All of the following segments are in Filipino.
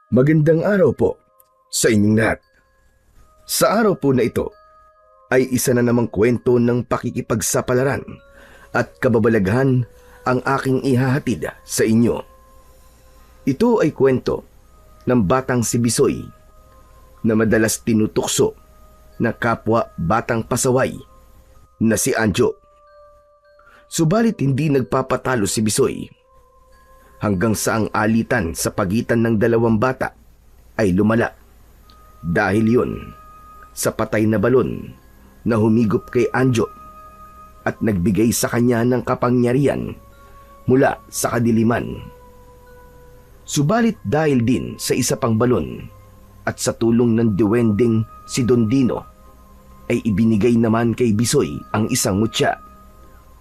Magandang araw po sa inyong lahat. Sa araw po na ito ay isa na namang kwento ng pakikipagsapalaran at kababalaghan ang aking ihahatid sa inyo. Ito ay kwento ng batang si Bisoy na madalas tinutukso na kapwa batang pasaway na si Anjo. Subalit hindi nagpapatalo si Bisoy hanggang sa ang alitan sa pagitan ng dalawang bata ay lumala. Dahil yun sa patay na balon na humigop kay Anjo at nagbigay sa kanya ng kapangyarihan mula sa kadiliman. Subalit dahil din sa isa pang balon at sa tulong ng duwending si Don Dino ay ibinigay naman kay Bisoy ang isang mutya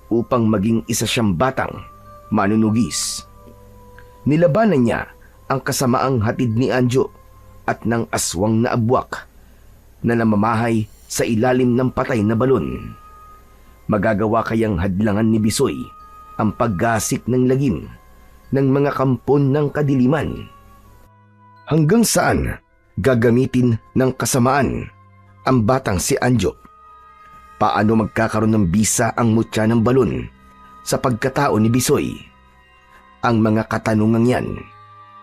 upang maging isa siyang batang manunugis. Nilabanan niya ang kasamaang hatid ni Anjo at ng aswang na abwak na namamahay sa ilalim ng patay na balon. Magagawa kayang hadlangan ni Bisoy ang paggasik ng lagim ng mga kampon ng kadiliman? Hanggang saan gagamitin ng kasamaan ang batang si Anjo? Paano magkakaroon ng bisa ang mutya ng balon sa pagkatao ni Bisoy? Ang mga katanungang yan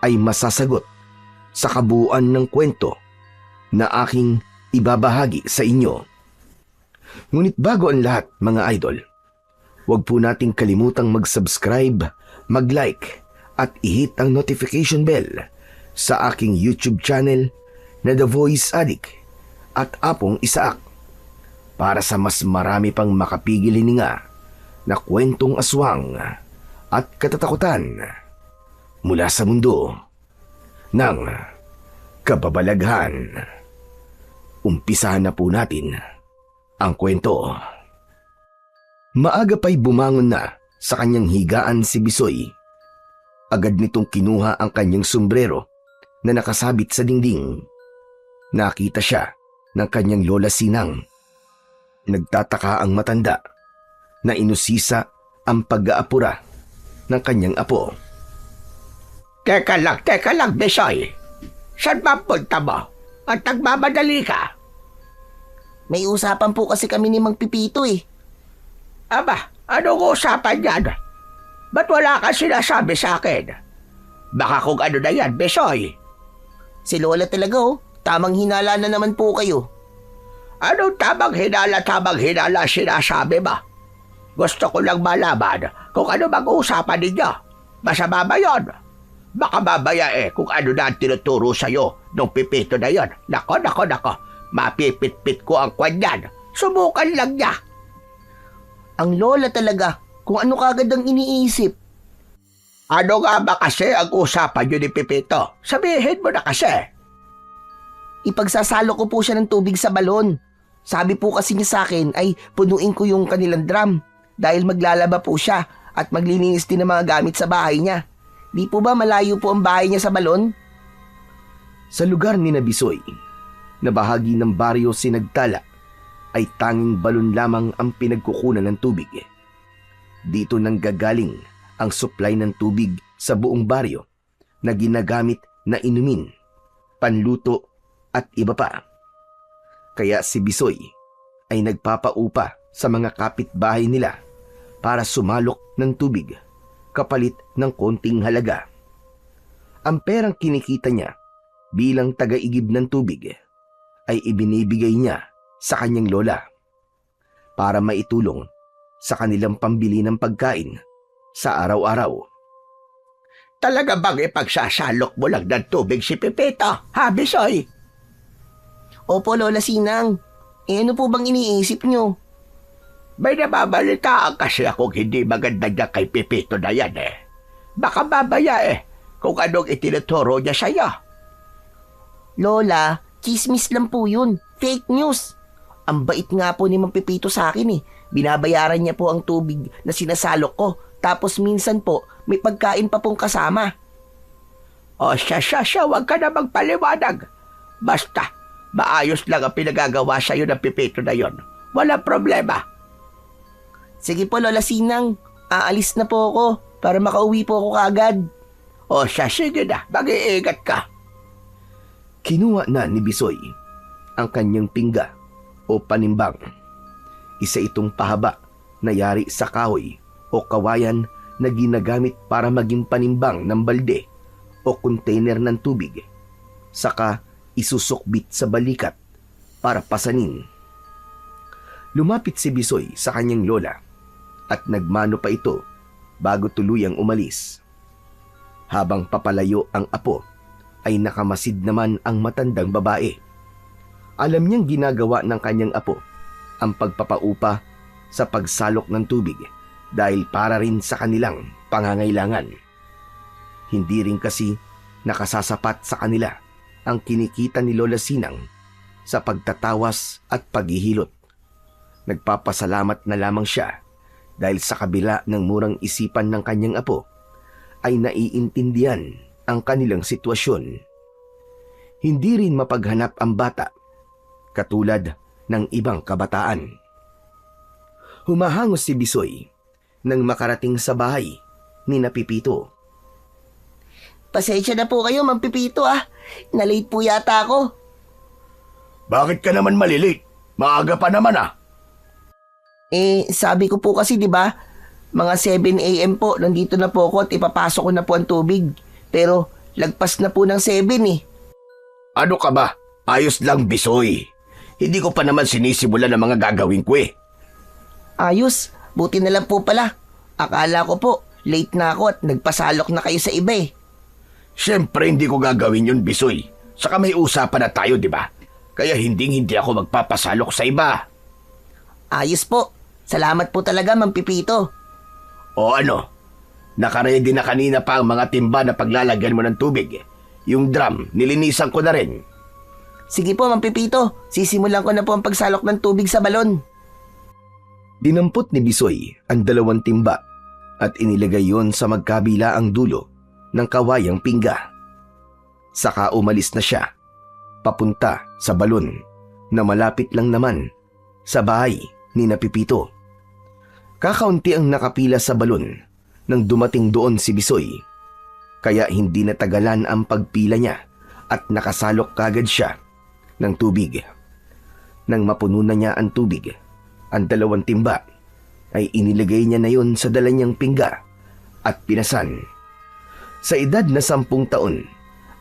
ay masasagot sa kabuuan ng kwento na aking ibabahagi sa inyo. Ngunit bago ang lahat, mga idol, huwag po nating kalimutang mag-subscribe, mag-like at i-hit ang notification bell sa aking YouTube channel na The Voice Addict at Apong Isaak para sa mas marami pang makapigil hininga na kwentong aswang at katatakutan mula sa mundo ng kababalaghan. Umpisahan na po natin ang kwento. Maaga pa'y bumangon na sa kanyang higaan si Bisoy. Agad nitong kinuha ang kanyang sombrero na nakasabit sa dingding. Nakita siya ng kanyang lola Sinang. Nagtataka ang matanda na inusisa ang pag-aapura ng kanyang apo. Teka lang, Bisoy. Saan ba punta mo? At nagmamadali ka? May usapan po kasi kami ni Mang Pipito eh. Aba, anong usapan yan? Ba't wala ka sinasabi sa akin? Baka kung ano na yan, Bisoy. Si Lola talaga oh. Tamang hinala na naman po kayo. Anong tamang hinala sinasabi ba? Gusto ko lang malaman kung ano mag-uusapan ninyo. Masama ba yun? Baka mamaya kung ano na ang tinuturo sa'yo nung Pipito na yun. Nako. Mapipit-pit ko ang kwanyan. Subukan lang niya. Ang Lola talaga, kung ano kagad ang iniisip. Ano nga ba kasi ang usapan nyo ni Pipito? Sabihin mo na kasi. Ipagsasalo ko po siya ng tubig sa balon. Sabi po kasi niya sa akin ay punuin ko yung kanilang drum dahil maglalaba po siya at maglilinis din ng mga gamit sa bahay niya. Di po ba malayo po ang bahay niya sa balon? Sa lugar ni Bisoy, na bahagi ng baryo Sinagtala, ay tanging balon lamang ang pinagkukunan ng tubig. Dito nanggagaling ang supply ng tubig sa buong baryo na ginagamit na inumin, panluto at iba pa. Kaya si Bisoy ay nagpapaupa sa mga kapitbahay nila para sumalok ng tubig kapalit ng konting halaga. Ang perang kinikita niya bilang taga-igib ng tubig ay ibinibigay niya sa kanyang lola para maitulong sa kanilang pambili ng pagkain sa araw-araw. Talaga bang ipagsasalok mo lang ng tubig si Pipito, ha, Bisoy? Opo, Lola Sinang. Ano po bang iniisip niyo? May nababalitaan kasi akong hindi maganda niya kay Pipito na yan Baka babaya kung anong itinuturo niya sa'yo. Lola, chismis lang po yun. Fake news. Ang bait nga po ni Mang Pipito sa akin Binabayaran niya po ang tubig na sinasalok ko. Tapos minsan po, may pagkain pa pong kasama. O siya, wag ka na magpaliwanag. Basta, maayos lang ang pinagagawa sa'yo ng Pipito na yon. Walang problema. Sige po, Lola Sinang. Aalis na po ako para makauwi po ako kaagad. O siya, sige na. Mag-iingat ka. Kinuha na ni Bisoy ang kanyang pingga o panimbang. Isa itong pahaba na yari sa kahoy o kawayan na ginagamit para maging panimbang ng balde o container ng tubig. Saka isusukbit sa balikat para pasanin. Lumapit si Bisoy sa kanyang lola at nagmano pa ito bago tuluyang umalis. Habang papalayo ang apo, ay nakamasid naman ang matandang babae. Alam niyang ginagawa ng kanyang apo ang pagpapaupa sa pagsalok ng tubig dahil para rin sa kanilang pangangailangan. Hindi rin kasi nakasasapat sa kanila ang kinikita ni Lola Sinang sa pagtatawas at paghihilot. Nagpapasalamat na lamang siya dahil sa kabila ng murang isipan ng kanyang apo ay naiintindihan ang kanilang sitwasyon. Hindi rin mapaghanap ang bata, katulad ng ibang kabataan. Humahangos si Bisoy nang makarating sa bahay ni Pipito. Pasensya na po kayo, Mang Pipito Nalate po yata ako. Bakit ka naman malilate? Maaga pa naman Sabi ko po kasi 'di ba, mga 7 AM po nandito na po ako at ipapasok ko na po ang tubig. Pero lagpas na po ng 7 Ano ka ba? Ayos lang, Bisoy. Hindi ko pa naman sinisimulan ang mga gagawin ko Ayos, buti na lang po pala. Akala ko po, late na ako at nagpasalok na kayo sa iba Siyempre hindi ko gagawin yun, Bisoy. Saka may usapan na tayo, di ba? Kaya hindi ako magpapasalok sa iba. Ayos po. Salamat po talaga, Mang Pipito. O ano? Nakaready na kanina pa ang mga timba na paglalagyan mo ng tubig. Yung drum, nilinisan ko na rin. Sige po, Mang Pipito. Sisimulan ko na po ang pagsalok ng tubig sa balon. Dinampot ni Bisoy ang 2 timba at inilagay yon sa magkabila ang dulo ng kawayang pingga. Saka umalis na siya, papunta sa balon na malapit lang naman sa bahay ni Pipito. Kakaunti ang nakapila sa balon nang dumating doon si Bisoy, kaya hindi natagalan ang pagpila niya at nakasalok kagad siya ng tubig. Nang mapuno na niya ang tubig, ang 2 timba ay inilagay niya na yon sa dala niyang pingga at pinasan. Sa edad na 10 taon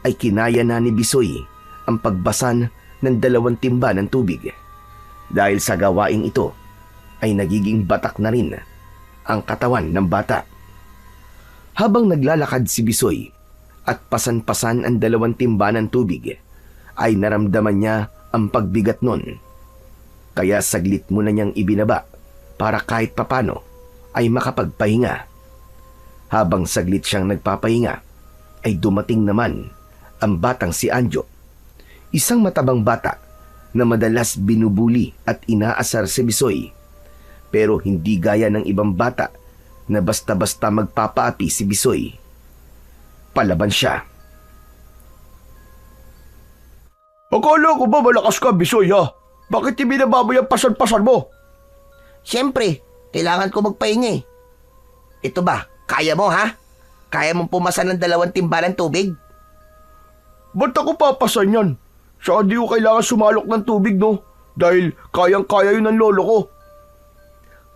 ay kinaya na ni Bisoy ang pagbasan ng 2 timba ng tubig. Dahil sa gawaing ito ay nagiging batak na rin ang katawan ng bata. Habang naglalakad si Bisoy at pasan-pasan ang 2 timba ng tubig, ay naramdaman niya ang pagbigat nun. Kaya saglit muna niyang ibinaba para kahit papano ay makapagpahinga. Habang saglit siyang nagpapahinga, ay dumating naman ang batang si Anjo. Isang matabang bata na madalas binubuli at inaasar si Bisoy. Pero hindi gaya ng ibang bata na basta-basta magpapaapi si Bisoy. Palaban siya. Akala ko ba malakas ka, Bisoy Bakit hindi nababoy ang pasan-pasan mo? Siyempre, kailangan ko magpahinga Ito ba, kaya mo Kaya mong pumasan ng 2 timba ng tubig? Ba't ako papasan yan? Saka di ko kailangan sumalok ng tubig, no? Dahil kayang-kaya yun ng lolo ko.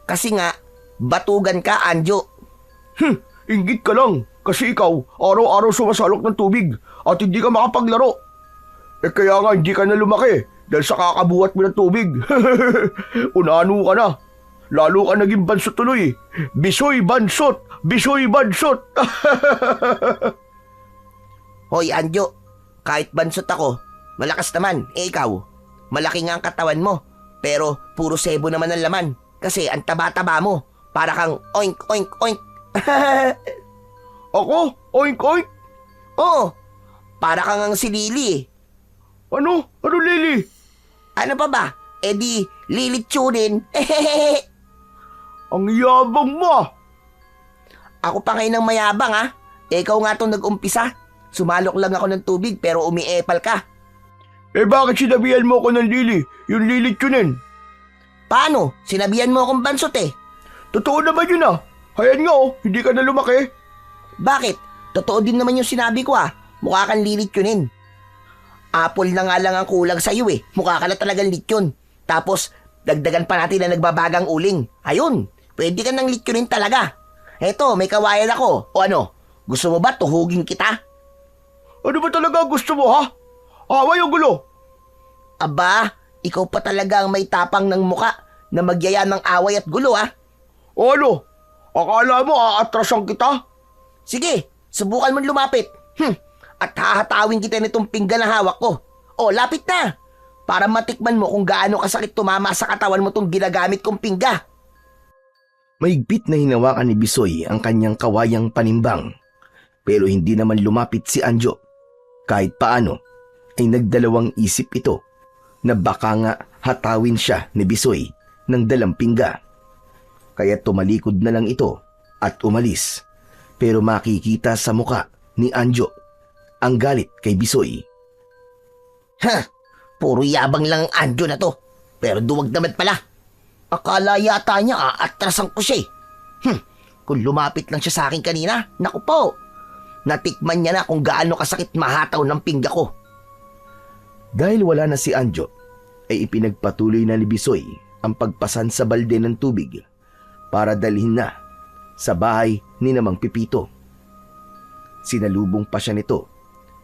Kasi nga, batugan ka, Anjo. Inggit ka lang. Kasi ikaw, araw-araw sumasalok ng tubig at hindi ka makapaglaro. Kaya nga hindi ka na lumaki dahil sa kakabuhat mo ng tubig. Unano ka na. Lalo ka naging bansot tuloy. Bisoy bansot! Bisoy bansot! Hoy, Anjo, kahit bansot ako, malakas naman. Ikaw, malaki nga ang katawan mo. Pero puro sebo naman ang laman. Kasi ang taba-taba mo. Para kang oink, oink, oink. Ako? Oink, oink? Oo, para kang ang si Lily Ano? Ano, Lily? Ano pa ba? Di, lilitsunin. Ang yabang mo! Ako pa ngayon ang mayabang Ikaw nga itong nag-umpisa. Sumalok lang ako ng tubig pero umiepal ka. Bakit sinabihan mo ko ng Lily? Yung lilitsunin? Paano? Sinabihan mo akong bansot Totoo naman yun Hayan nga hindi ka na lumaki. Bakit? Totoo din naman yung sinabi ko Mukha kang lilitsunin. Apple na nga lang ang kulang sa'yo eh. Mukha ka na talagang lechon. Tapos, dagdagan pa natin na nagbabagang uling. Ayun, pwede ka ng lechonin talaga. Eto, may kawayan ako. O ano, gusto mo ba tuhugin kita? Ano ba talaga gusto mo, ha? Away o gulo? Aba, ikaw pa talaga ang may tapang ng muka na magyaya ng away at gulo ah. O ano? Akala mo aatrasan kita? Sige, subukan mo lumapit. At hahatawin kita nitong pinggan na hawak ko. O, lapit na. Para matikman mo kung gaano kasakit tumama sa katawan mo tong ginagamit kong pingga. Mahigpit na hinawakan ni Bisoy ang kanyang kawayang panimbang. Pero hindi naman lumapit si Anjo. Kahit paano, ay nagdalawang isip ito na baka nga hatawin siya ni Bisoy ng dalang pingga. Kaya tumalikod na lang ito at umalis. Pero makikita sa muka ni Anjo ang galit kay Bisoy. Puro yabang lang ang Anjo na to. Pero duwag naman pala. Akala yata niya aatrasan ko siya eh. Kung lumapit lang siya sa akin kanina, naku po. Natikman niya na kung gaano kasakit mahataw ng pingga ko. Dahil wala na si Anjo, ay ipinagpatuloy na ni Bisoy ang pagpasan sa balde ng tubig para dalhin na sa bahay ni Namang Pipito. Sinalubong pa siya nito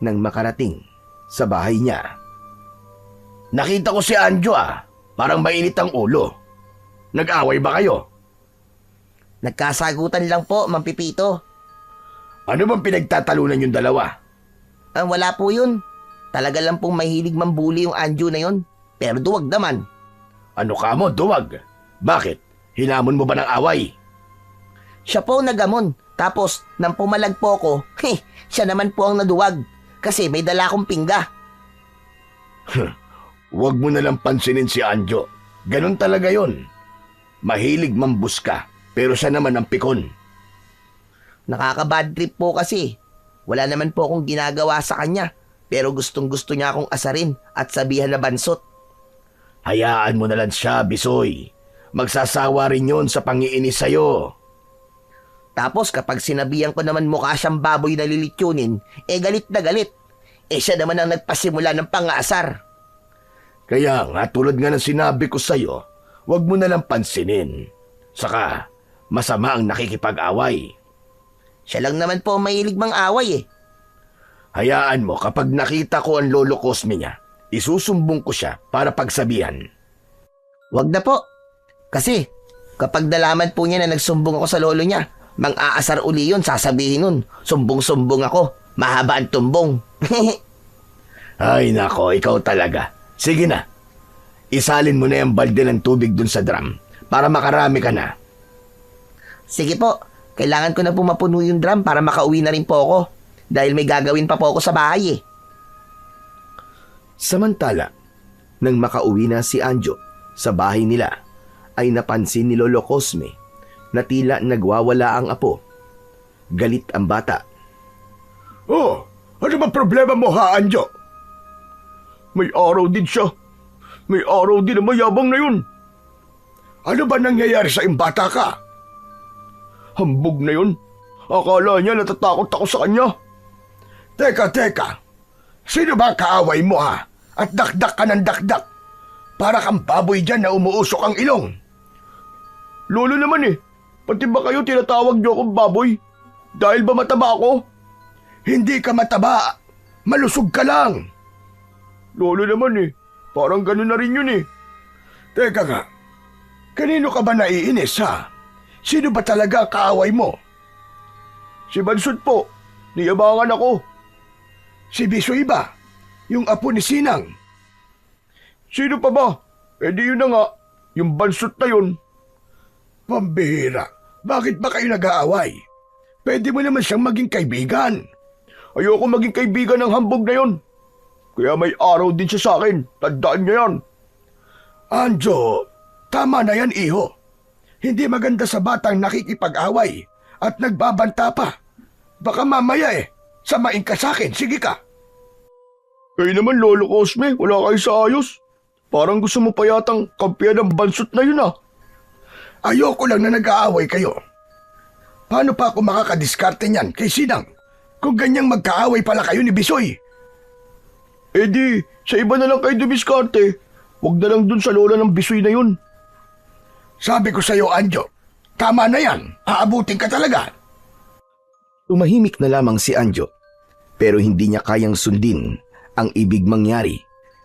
nang makarating sa bahay niya. Nakita ko si Anjo parang mainit ang ulo. Nag-away ba kayo? Nagkasagutan lang po, Mang Pipito. Ano bang pinagtatalunan yung dalawa? Wala po yun. Talaga lang pong mahilig mambuli yung Anjo na yun. Pero duwag naman. Ano ka mo, duwag? Bakit? Hinamon mo ba ng away? Siya po nagamon. Tapos, nang pumalag po ko, siya naman po ang naduwag. Kasi may dala akong pingga. Huwag mo na lang pansinin si Anjo. Ganon talaga yon. Mahilig mambuska, pero siya naman ang pikon. Nakaka-bad trip po kasi. Wala naman po akong ginagawa sa kanya. Pero gustong-gusto niya akong asarin at sabihan na bansot. Hayaan mo na lang siya, Bisoy. Magsasawa rin yun sa pangiinis sa'yo. Tapos kapag sinabihan ko naman mukha siyang baboy na lilitsunin, galit na galit. Siya naman ang nagpasimula ng pang-aasar. Kaya nga tulad nga ng sinabi ko sa'yo, huwag mo na lang pansinin. Saka, masama ang nakikipag-away. Siya lang naman po mahilig mang away eh. Hayaan mo kapag nakita ko ang lolo Cosme niya, isusumbong ko siya para pagsabihan. Wag na po. Kasi kapag nalaman po niya na nagsumbong ako sa lolo niya, mang-aasar uli yun, sasabihin nun, sumbong-sumbong ako, mahaba ang tumbong. Ay nako, ikaw talaga. Sige na, isalin mo na yung balde ng tubig dun sa drum para makarami ka na. Sige po, kailangan ko na po mapuno yung drum para makauwi na rin po ako. Dahil may gagawin pa po ako sa bahay eh. Samantala, nang makauwi na si Anjo sa bahay nila, ay napansin ni Lolo Cosme na tila nagwawala ang apo. Galit ang bata. Oh, ano ba problema mo ha, Anjo? May araw din siya. May araw din na mayabang na yun. Ano ba nangyayari sa bata ka? Hambog na yun. Akala niya natatakot ako sa kanya. Teka. Sino ba kaaway mo ha? At dakdak ka ng dakdak. Para kang baboy dyan na umuusok ang ilong. Lolo naman eh. Pati ba kayo tinatawag niyo akong baboy? Dahil ba mataba ako? Hindi ka mataba. Malusog ka lang. Lolo naman eh. Parang ganun na rin yun eh. Teka nga. Kanino ka ba naiinis ha? Sino ba talaga kaaway mo? Si Bansot po. Niyabangan ako. Si Bisoy ba? Yung apo ni Sinang? Sino pa ba? Di yun na nga. Yung Bansot na yun. Pambihira. Bakit ba kayo nag-aaway? Pwede mo naman siyang maging kaibigan. Ayoko maging kaibigan ng hambog na yun. Kaya may araw din siya sa akin. Tandaan niya yan. Anjo, tama na yan, iho. Hindi maganda sa batang nakikipag-away at nagbabanta pa. Baka mamaya samain ka sa akin. Sige ka. Kayo naman, Lolo Cosme. Wala kayo sa ayos. Parang gusto mo pa yatang kampiyan ng Bansot na yun Ayoko lang na nag-aaway kayo. Paano pa ako makakadiskarte niyan kay Sinang kung ganyang magkaaway pala kayo ni Bisoy? Eh di, sa iba na lang kayo dumiskarte. Huwag na lang dun sa lola ng Bisoy na yun. Sabi ko sa'yo, Anjo, tama na yan. Aabutin ka talaga. Tumahimik na lamang si Anjo, pero hindi niya kayang sundin ang ibig mangyari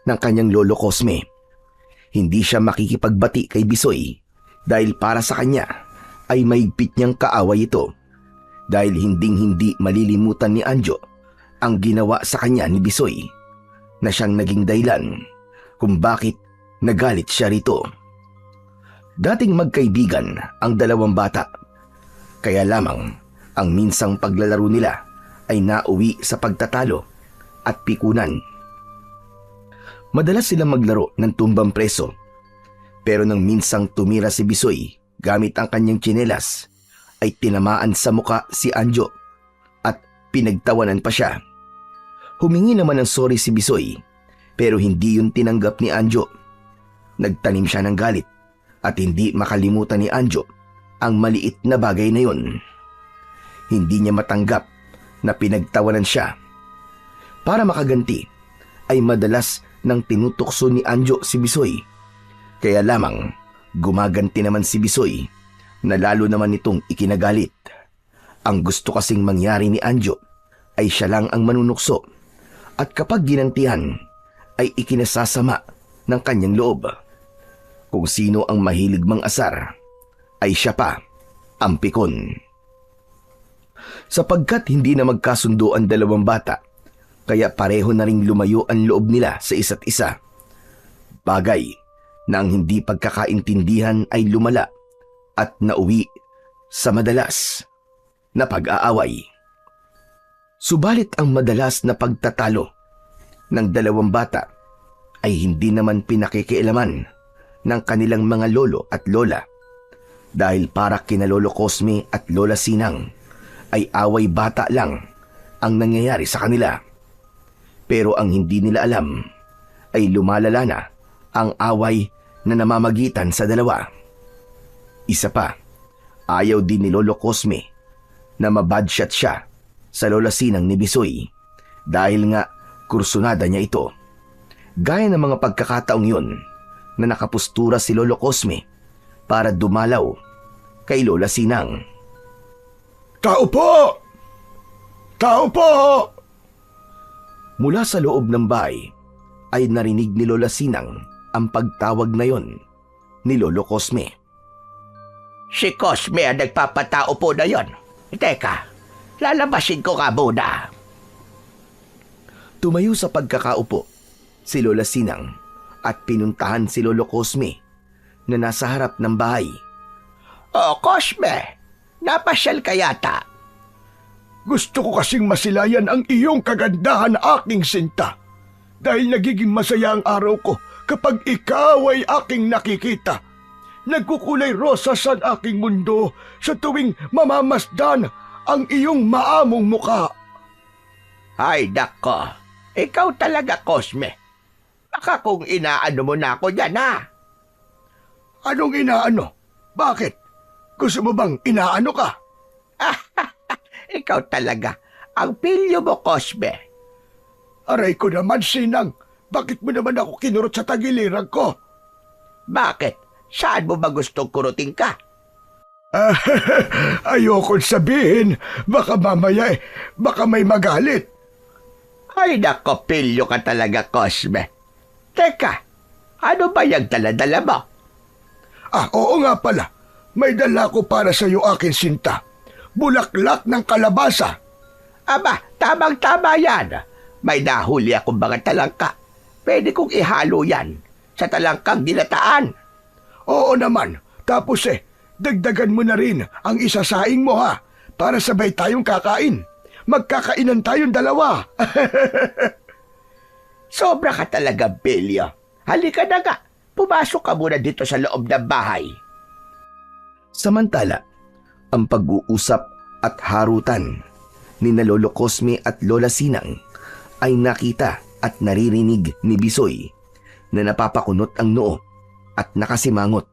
ng kanyang lolo Cosme. Hindi siya makikipagbati kay Bisoy dahil para sa kanya ay mahigpit niyang kaaway ito, dahil hinding-hindi malilimutan ni Anjo ang ginawa sa kanya ni Bisoy, na siyang naging dahilan kung bakit nagalit siya rito. Dating magkaibigan ang dalawang bata, kaya lamang ang minsang paglalaro nila ay nauwi sa pagtatalo at pikunan. Madalas silang maglaro ng tumbang preso, pero nang minsang tumira si Bisoy gamit ang kanyang tsinelas, ay tinamaan sa muka si Anjo at pinagtawanan pa siya. Humingi naman ng sorry si Bisoy, pero hindi yun tinanggap ni Anjo. Nagtanim siya ng galit at hindi makalimutan ni Anjo ang maliit na bagay na yun. Hindi niya matanggap na pinagtawanan siya. Para makaganti, ay madalas nang tinutukso ni Anjo si Bisoy. Kaya lamang gumaganti naman si Bisoy na lalo naman itong ikinagalit. Ang gusto kasing mangyari ni Anjo ay siya lang ang manunukso, at kapag ginantihan ay ikinasasama ng kanyang loob. Kung sino ang mahilig mang-asar, ay siya pa ang pikon. Sapagkat hindi na magkasundo ang dalawang bata, kaya pareho na ring lumayo ang loob nila sa isa't isa. Bagay na ang hindi pagkakaintindihan ay lumala at nauwi sa madalas na pag-aaway. Subalit ang madalas na pagtatalo ng dalawang bata ay hindi naman pinakikialaman ng kanilang mga lolo at lola, dahil para kina Lolo Cosme at Lola Sinang ay away bata lang ang nangyayari sa kanila. Pero ang hindi nila alam ay lumalala na ang away na namamagitan sa dalawa. Isa pa, ayaw din ni Lolo Cosme na mabadshot siya sa Lola Sinang ni Bisoy, dahil nga kursunada niya ito. Gaya ng mga pagkakataong yun na nakapustura si Lolo Cosme para dumalaw kay Lola Sinang. Tao po! Tao po! Mula sa loob ng bahay ay narinig ni Lola Sinang ang pagtawag na yon ni Lolo Cosme. Si Cosme ang nagpapatao po na yon. Teka, lalabasin ko ka muna. Tumayo sa pagkakaupo si Lola Sinang at pinuntahan si Lolo Cosme na nasa harap ng bahay. Oh, Cosme, napasyal ka yata. Gusto ko kasing masilayan ang iyong kagandahan na aking sinta, dahil nagiging masaya ang araw ko kapag ikaw ay aking nakikita. Nagkukulay rosas ang aking mundo sa tuwing mamamasdan ang iyong maamong muka. Ay, nako. Ikaw talaga, Cosme. Baka kung inaano mo na ako dyan, ha? Anong inaano? Bakit? Gusto mo bang inaano ka? Ikaw talaga. Ang pilyo mo, Cosme. Aray ko naman, Sinang. Bakit mo naman ako kinurot sa tagiliran ko? Bakit? Saan mo ba gustong kurutin ka? Ayokong sabihin. Baka mamaya baka may magalit. Ay nako, pilyo ka talaga, Cosme. Teka, ano ba yung dala-dala mo? Oo nga pala. May dala ko para sa iyo, aking sinta. Bulaklak ng kalabasa. Aba, tamang-tama yan. May nahuli akong mga talangka. Pwede kong ihalo yan sa talangkang dilataan. Oo naman. Tapos dagdagan mo na rin ang isasaing mo, ha, para sabay tayong kakain. Magkakainan tayong dalawa. Sobra ka talaga, Belio. Halika na nga. Pumasok ka muna dito sa loob ng bahay. Samantala, ang pag-uusap at harutan ni na Lolo Cosme at Lola Sinang ay nakita at naririnig ni Bisoy, na napapakunot ang noo at nakasimangot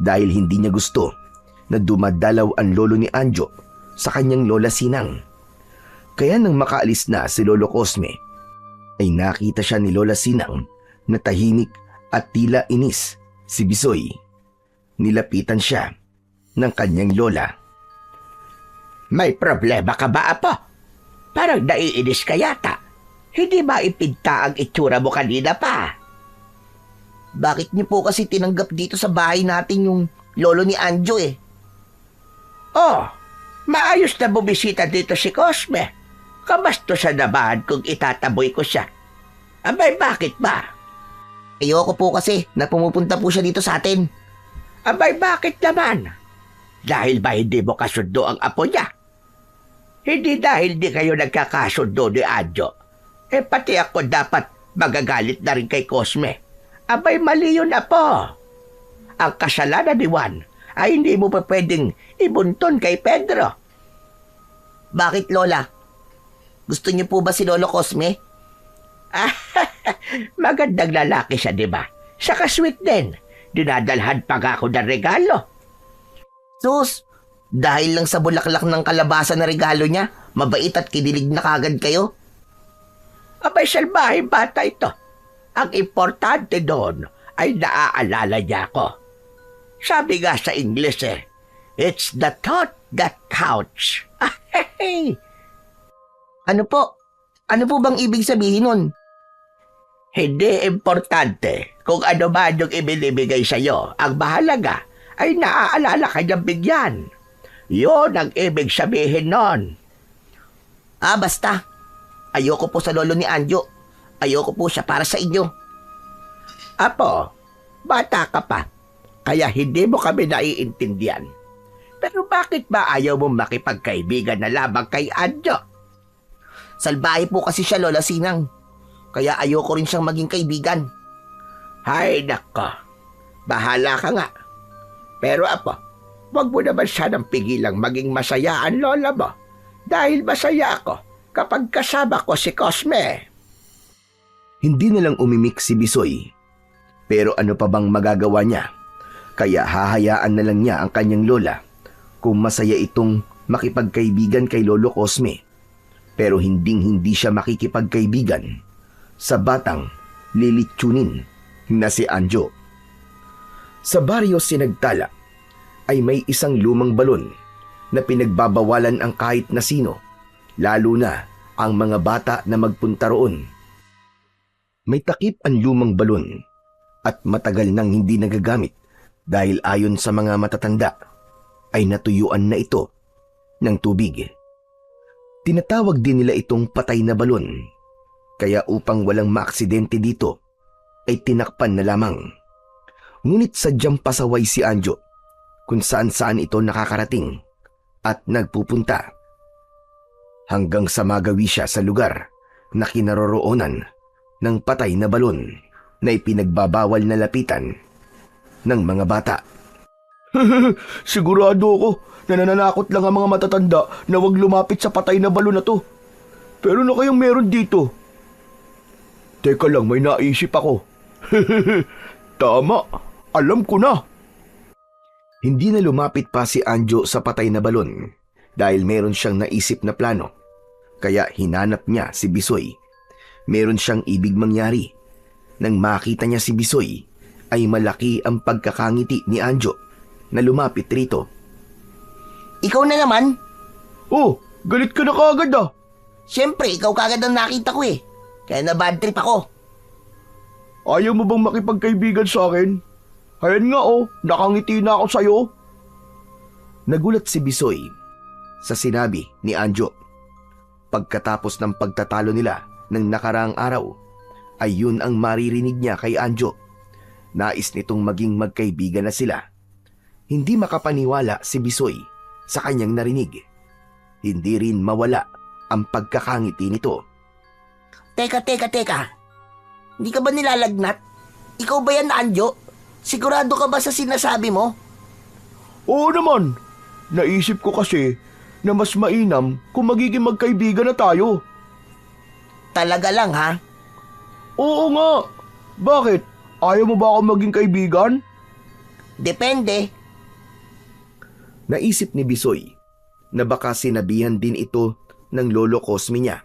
dahil hindi niya gusto na dumadalaw ang lolo ni Anjo sa kanyang Lola Sinang. Kaya nang makaalis na si Lolo Cosme, ay nakita siya ni Lola Sinang na tahimik at tila inis si Bisoy. Nilapitan siya ng kanyang lola. May problema ka ba, Apo? Parang naiinis ka yata. Hindi maipinta ang itsura mo kanina pa. Bakit niyo po kasi tinanggap dito sa bahay natin yung lolo ni Anjo eh? Oh, maayos na bumisita dito si Cosme. Kamastosan naman kung itataboy ko siya. Abay, bakit ba? Ayoko po kasi na pumupunta po siya dito sa atin. Abay, bakit naman? Dahil ba hindi mo kasundo ang apo niya? Hindi dahil di kayo nagkakasundo ni Anjo. Pati ako dapat magagalit na rin kay Cosme. Abay, mali yun, Apo. Ang kasalanan ni Juan ay hindi mo pa pwedeng ibunton kay Pedro. Bakit, Lola? Gusto niyo po ba si Lolo Cosme? Magandang lalaki siya, di ba? Saka sweet din. Dinadalhan pa ako ng regalo. Sus, dahil lang sa bulaklak ng kalabasa na regalo niya, mabait at kinilig na kagad kayo? Abay, salbahing bata ito. Ang importante doon ay naaalala niya ako. Sabi nga sa English it's the thought that counts. Ano po? Ano po bang ibig sabihin nun? Hindi importante kung ano man yung ibinibigay sa'yo. Ang mahalaga ay naaalala ka niyang bigyan. Yun ang ibig sabihin nun. Basta. Ayoko po sa lolo ni Anjo. Ayoko po siya para sa inyo. Apo, bata ka pa. Kaya hindi mo kami naiintindihan. Pero bakit ba ayaw mo makipagkaibigan na lamang kay Anjo? Salbahe po kasi siya, Lola Sinang. Kaya ayoko rin siyang maging kaibigan. Hay nako, bahala ka nga. Pero Apo, wag mo naman sanang pigilang maging masaya ang lola mo. Dahil masaya ako kapag kasama ko si Cosme. Hindi na lang umimik si Bisoy. Pero ano pa bang magagawa niya? Kaya hahayaan na lang niya ang kanyang lola kung masaya itong makipagkaibigan kay Lolo Cosme. Pero hindi siya makikipagkaibigan sa batang lilitsunin na si Anjo. Sa baryo Sinagtala ay may isang lumang balon na pinagbabawalan ang kahit na sino, lalo na ang mga bata na magpunta roon. May takip ang lumang balon at matagal nang hindi nagagamit dahil ayon sa mga matatanda ay natuyuan na ito ng tubig. Tinatawag din nila itong patay na balon, kaya upang walang maaksidente dito ay tinakpan na lamang. Ngunit sadyang pasaway si Anjo kung saan-saan ito nakakarating at nagpupunta. Hanggang sa magawi siya sa lugar na kinaroroonan ng patay na balon na ipinagbabawal na lapitan ng mga bata. Sigurado ako na nananakot lang ang mga matatanda na wag lumapit sa patay na balon na to. Pero na kayang meron dito? Teka lang, may naisip ako. Tama, alam ko na. Hindi na lumapit pa si Anjo sa patay na balon dahil meron siyang naisip na plano. Kaya hinanap niya si Bisoy. Meron siyang ibig mangyari. Nang makita niya si Bisoy, ay malaki ang pagkakangiti ni Anjo na lumapit rito. Ikaw na naman? Oh, galit ka na kagad ah. Siyempre, ikaw kagad ang nakita ko eh. Kaya na bad trip ako. Ayaw mo bang makipagkaibigan sa akin? Ayan nga oh, nakangiti na ako sa'yo. Nagulat si Bisoy sa sinabi ni Anjo. Pagkatapos ng pagtatalo nila ng nakaraang araw, ay yun ang maririnig niya kay Anjo. Nais nitong maging magkaibigan na sila. Hindi makapaniwala si Bisoy sa kanyang narinig. Hindi rin mawala ang pagkakangiti nito. Teka. Hindi ka ba nilalagnat? Ikaw ba yan, Anjo? Sigurado ka ba sa sinasabi mo? Oo naman. Naisip ko kasi na mas mainam kung magiging magkaibigan na tayo. Talaga lang, ha? Oo nga. Bakit? Ayaw mo ba ako maging kaibigan? Depende. Naisip ni Bisoy na baka sinabihan din ito ng Lolo Cosme niya.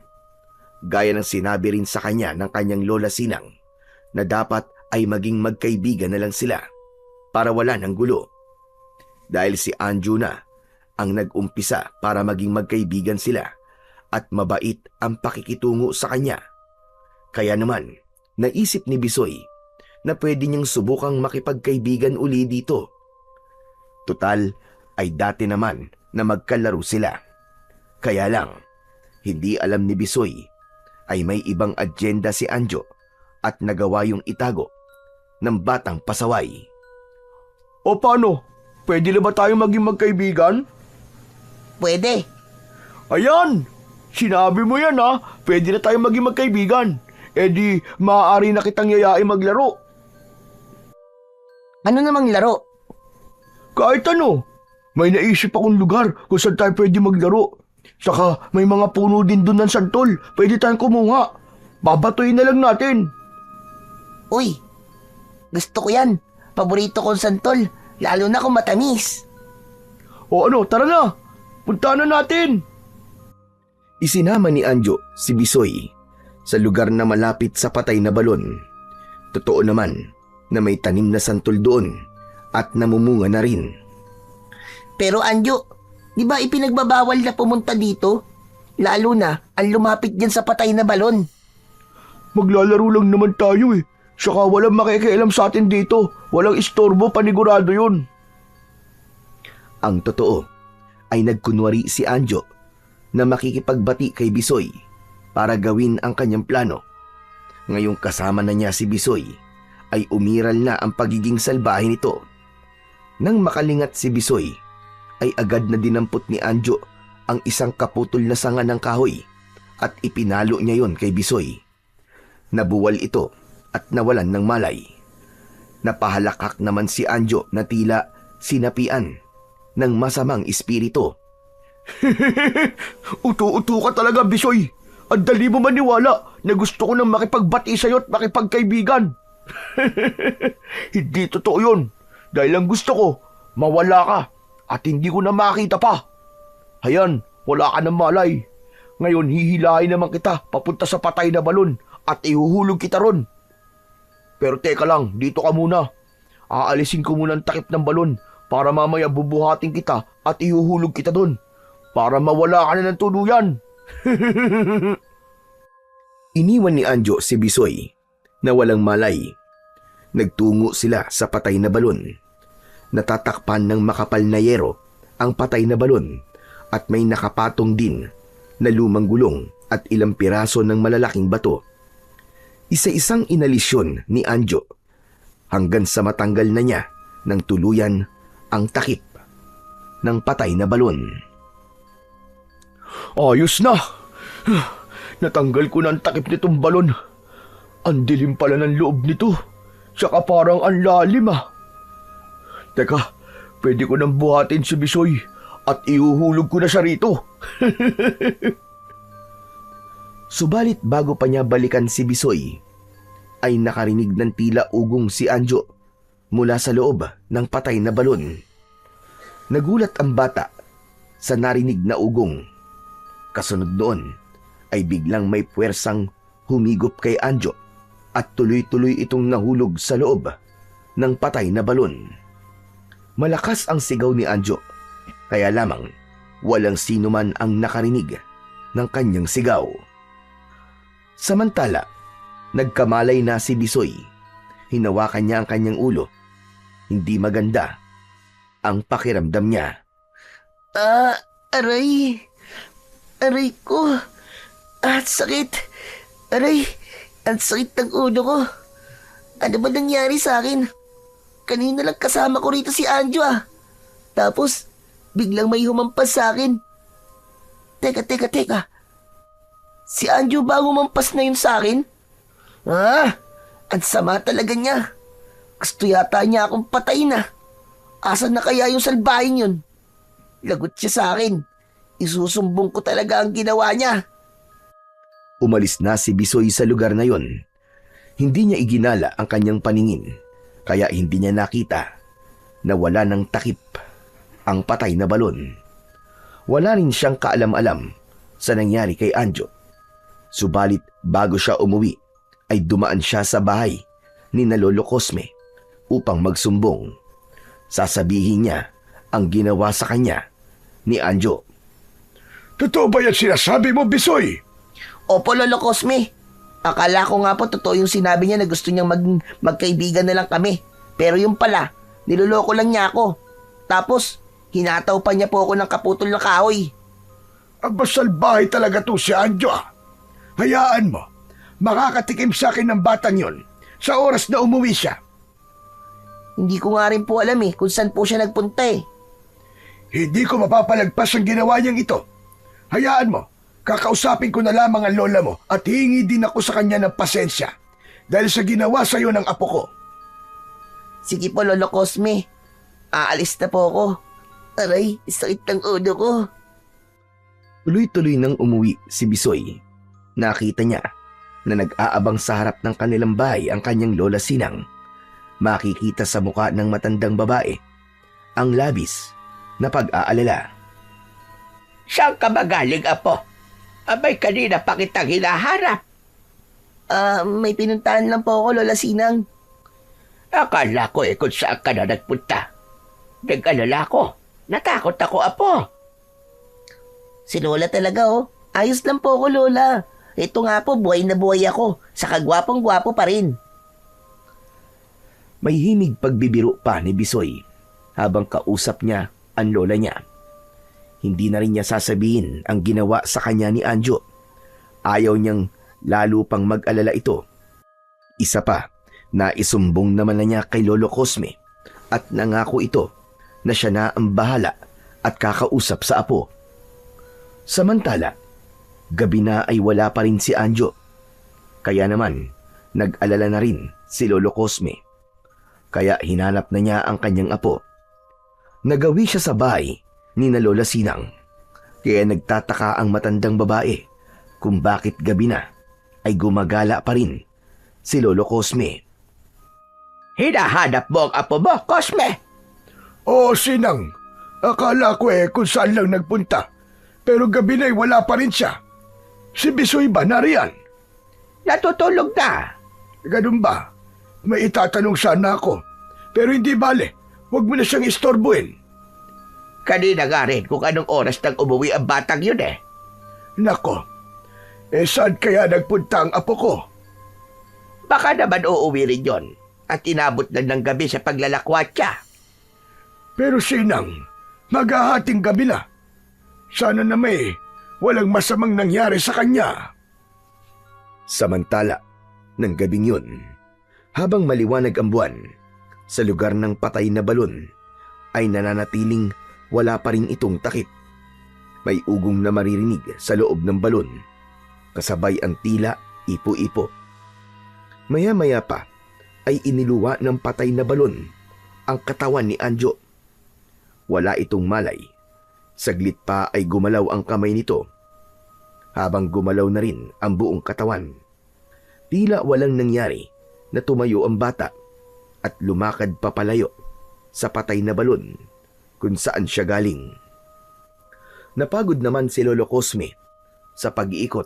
Gaya ng sinabi rin sa kanya ng kanyang lola Sinang na dapat ay maging magkaibigan na lang sila para wala ng gulo. Dahil si Anjo na ang nag-umpisa para maging magkaibigan sila at mabait ang pakikitungo sa kanya. Kaya naman, naisip ni Bisoy na pwede niyang subukang makipagkaibigan uli dito. Tutal ay dati naman na magkalaro sila. Kaya lang, hindi alam ni Bisoy ay may ibang agenda si Anjo at nagawa yung itago ng batang pasaway. O paano? Pwede na ba tayong maging magkaibigan? Pwede. Ayan! Sinabi mo yan ha! Pwede na tayong maging magkaibigan. E di, maaari na kitang yayain maglaro. Ano namang laro? Kahit ano. May naisip akong lugar kung saan tayo pwede maglaro. Saka may mga puno din doon ng santol. Pwede tayong kumuha. Babatuin na lang natin. Uy, gusto ko yan. Paborito kong santol, lalo na kung matamis. O ano, tara na. Punta na natin. Isinama ni Anjo si Bisoy sa lugar na malapit sa patay na balon. Totoo naman na may tanim na santol doon at namumunga na rin. Pero Anjo, di ba ipinagbabawal na pumunta dito? Lalo na ang lumapit dyan sa patay na balon. Maglalaro lang naman tayo eh. Saka walang makikialam sa atin dito. Walang istorbo, panigurado yun. Ang totoo ay nagkunwari si Anjo na makikipagbati kay Bisoy para gawin ang kanyang plano. Ngayong kasama na niya si Bisoy ay umiral na ang pagiging salbahe nito. Nang makalingat si Bisoy ay agad na dinampot ni Anjo ang isang kaputol na sanga ng kahoy at ipinalo niya yon kay Bisoy. Nabuwal ito at nawalan ng malay. Napahalakak naman si Anjo na tila sinapian ng masamang espiritu. Utu-utu ka talaga, Bisoy. Ang dali mo maniwala na gusto ko nang makipagbati sa'yo at makipagkaibigan. Hindi totoo yun. Dahil ang gusto ko, mawala ka at hindi ko na makita pa. Hayan, wala ka ng malay. Ngayon hihilahin naman kita papunta sa patay na balon at ihuhulog kita ron. Pero teka lang, dito ka muna. Aalisin ko muna ang takip ng balon para mamaya bubuhatin kita at ihuhulog kita doon. Para mawala ka na ng tuluyan. Iniwan ni Anjo si Bisoy na walang malay. Nagtungo sila sa patay na balon. Natatakpan ng makapal na yero ang patay na balon at may nakapatong din na lumang gulong at ilang piraso ng malalaking bato. Isa-isang inalisyon ni Anjo hanggang sa matanggal na niya ng tuluyan ang takip ng patay na balon. Ayos na. Natanggal ko na ang takip nitong balon. Ang dilim pala ng loob nito. Tsaka parang ang lalim ah. Teka, pwede ko nang buhatin si Bisoy at ihuhulog ko na siya rito. Subalit bago pa niya balikan si Bisoy, ay nakarinig ng tila ugong si Anjo mula sa loob ng patay na balon. Nagulat ang bata sa narinig na ugong. Kasunod noon ay biglang may puwersang humigop kay Anjo at tuloy-tuloy itong nahulog sa loob ng patay na balon. Malakas ang sigaw ni Anjo, kaya lamang walang sino man ang nakarinig ng kanyang sigaw. Samantala, nagkamalay na si Bisoy. Hinawakan niya ang kanyang ulo. Hindi maganda ang pakiramdam niya. Aray. Aray ko. Sakit. Aray, ang sakit ng ulo ko. Ano ba nangyari sa akin? Kanina lang kasama ko rito si Anjo ah. Tapos, biglang may humampas sa akin. Teka. Si Anjo ba humampas na yun sa akin? Ang sama talaga niya. Gusto yata niya akong patayin ah. Asan na kaya yung salbahing yun? Lagot siya sa akin. Isusumbong ko talaga ang ginawa niya. Umalis na si Bisoy sa lugar na yon. Hindi niya iginala ang kanyang paningin, kaya hindi niya nakita na wala ng takip ang patay na balon. Wala rin siyang kaalam-alam sa nangyari kay Anjo. Subalit bago siya umuwi, ay dumaan siya sa bahay ni na Lolo Cosme upang magsumbong. Sasabihin niya ang ginawa sa kanya ni Anjo. Totoo ba yan sinasabi mo, Bisoy? Opo, Lolo Cosme. Akala ko nga po totoo yung sinabi niya na gusto niyang magkaibigan na lang kami. Pero yung pala, niloloko lang niya ako. Tapos, hinataw pa niya po ako ng kaputol na kahoy. Ang basalbahay talaga to si Anjo. Hayaan mo. Makakatikim sa akin ng batang yon sa oras na umuwi siya. Hindi ko nga rin po alam kung saan po siya nagpunta Hindi ko mapapalagpas ang ginawa niyang ito. Hayaan mo. Kakausapin ko na lamang ang lola mo at hihingi din ako sa kanya ng pasensya dahil sa ginawa sa iyo ng apo ko. Sige po, Lolo Cosme. Aalis na po ako. Aray, sakit ng ulo ko. Tuloy-tuloy nang umuwi si Bisoy. Nakita niya na nag-aabang sa harap ng kanilang bahay ang kanyang lola Sinang. Makikita sa muka ng matandang babae ang labis na pag-aalala. Saan ka magaling, apo? Abay, kanina pa kitang hinaharap. May pinuntahan lang po ako, Lola Sinang. Akala ko kung saan ka na nagpunta. Nag-alala ko. Natakot ako, apo. Si Lola talaga, Ayos lang po ako, Lola. Ito nga po, buhay na buhay ako. Saka gwapong-gwapo pa rin. May himig pagbibiro pa ni Bisoy habang kausap niya ang lola niya. Hindi na rin niya sasabihin ang ginawa sa kanya ni Anjo. Ayaw niyang lalo pang mag-alala ito. Isa pa, naisumbong naman na niya kay Lolo Cosme at nangako ito na siya na ang bahala at kakausap sa apo. Samantala, gabi na ay wala pa rin si Anjo. Kaya naman, nag-alala na rin si Lolo Cosme. Kaya hinanap na niya ang kanyang apo. Nagawi siya sa bahay ni na Lola Sinang. Kaya nagtataka ang matandang babae kung bakit gabi na ay gumagala pa rin si Lolo Cosme. Hinahanap mo ang apo mo, Cosme. Oo, Sinang. Akala ko kung saan lang nagpunta. Pero gabi na'y wala pa rin siya. Si Bisoy ba nariyan? Natutulog na. Ganun ba? May itatanong sana ako. Pero hindi bale. Huwag mo na siyang istorbuin. Kanina nga rin kung anong oras nang umuwi ang batang yun Nako. Saan kaya nagpunta ang apo ko? Baka naman uuwi rin yun at inabot na ng gabi sa paglalakwat siya. Pero Sinang, maghahating gabi na. Sana na may walang masamang nangyari sa kanya. Samantala, ng gabing yun, habang maliwanag ang buwan, sa lugar ng patay na balon, ay nananatiling wala pa rin itong takip. May ugong na maririnig sa loob ng balon, kasabay ang tila ipo-ipo. Maya-maya pa ay iniluwa ng patay na balon ang katawan ni Anjo. Wala itong malay. Saglit pa ay gumalaw ang kamay nito. Habang gumalaw na rin ang buong katawan, tila walang nangyari na tumayo ang bata at lumakad papalayo sa patay na balon kung saan siya galing. Napagod naman si Lolo Cosme sa pag-iikot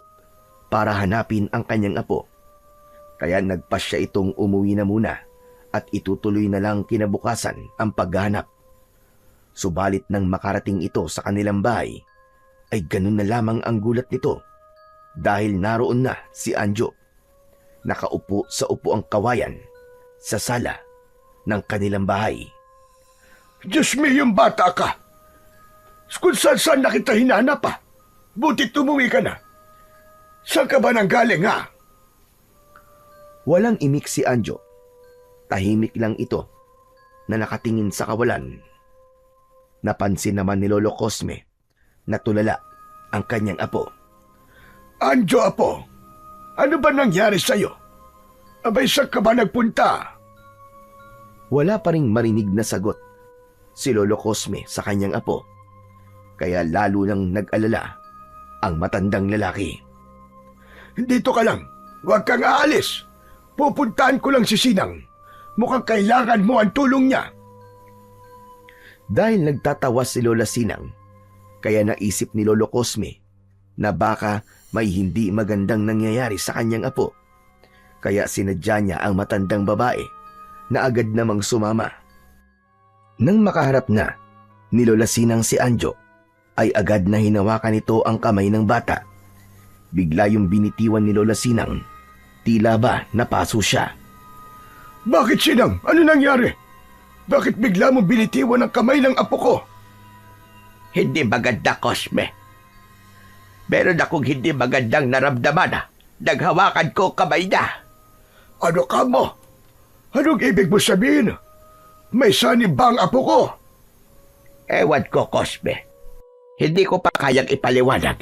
para hanapin ang kanyang apo. Kaya nagpasya itong umuwi na muna at itutuloy na lang kinabukasan ang paghahanap. Subalit nang makarating ito sa kanilang bahay, ay ganun na lamang ang gulat nito dahil naroon na si Anjo. Nakaupo sa upuang kawayan sa sala ng kanilang bahay. Diyos me, yung bata ka! Kung saan na kita hinanap Butit tumuwi ka na. Saan ka ba nang galing Walang imik si Anjo. Tahimik lang ito na nakatingin sa kawalan. Napansin naman ni Lolo Cosme na tulala ang kanyang apo. Anjo, apo, ano ba nangyari sa'yo? Abay, saan ka ba nagpunta? Wala pa ring marinig na sagot si Lolo Cosme sa kanyang apo. Kaya lalo nang nag-alala ang matandang lalaki. Dito ka lang. Huwag kang aalis. Pupuntahan ko lang si Sinang. Mukhang kailangan mo ang tulong niya. Dahil nagtatawa si Lola Sinang, kaya naisip ni Lolo Cosme na baka may hindi magandang nangyayari sa kanyang apo. Kaya sinadya niya ang matandang babae na agad namang sumama. Nang makaharap na ni Lola Sinang si Anjo, ay agad na hinawakan nito ang kamay ng bata. Bigla yung binitiwan ni Lola Sinang. Tila ba napaso siya. Bakit, Sinang? Ano nangyari? Bakit bigla mo binitiwan ang kamay ng apo ko? Hindi maganda, Cosme. Meron akong hindi magandang naramdaman. Naghawakan ko kamay niya. Ano ka mo? Anong ibig mo sabihin? May sanib ba ang apo ko? Ewan ko, Cosme. Hindi ko pa kayang ipaliwanag.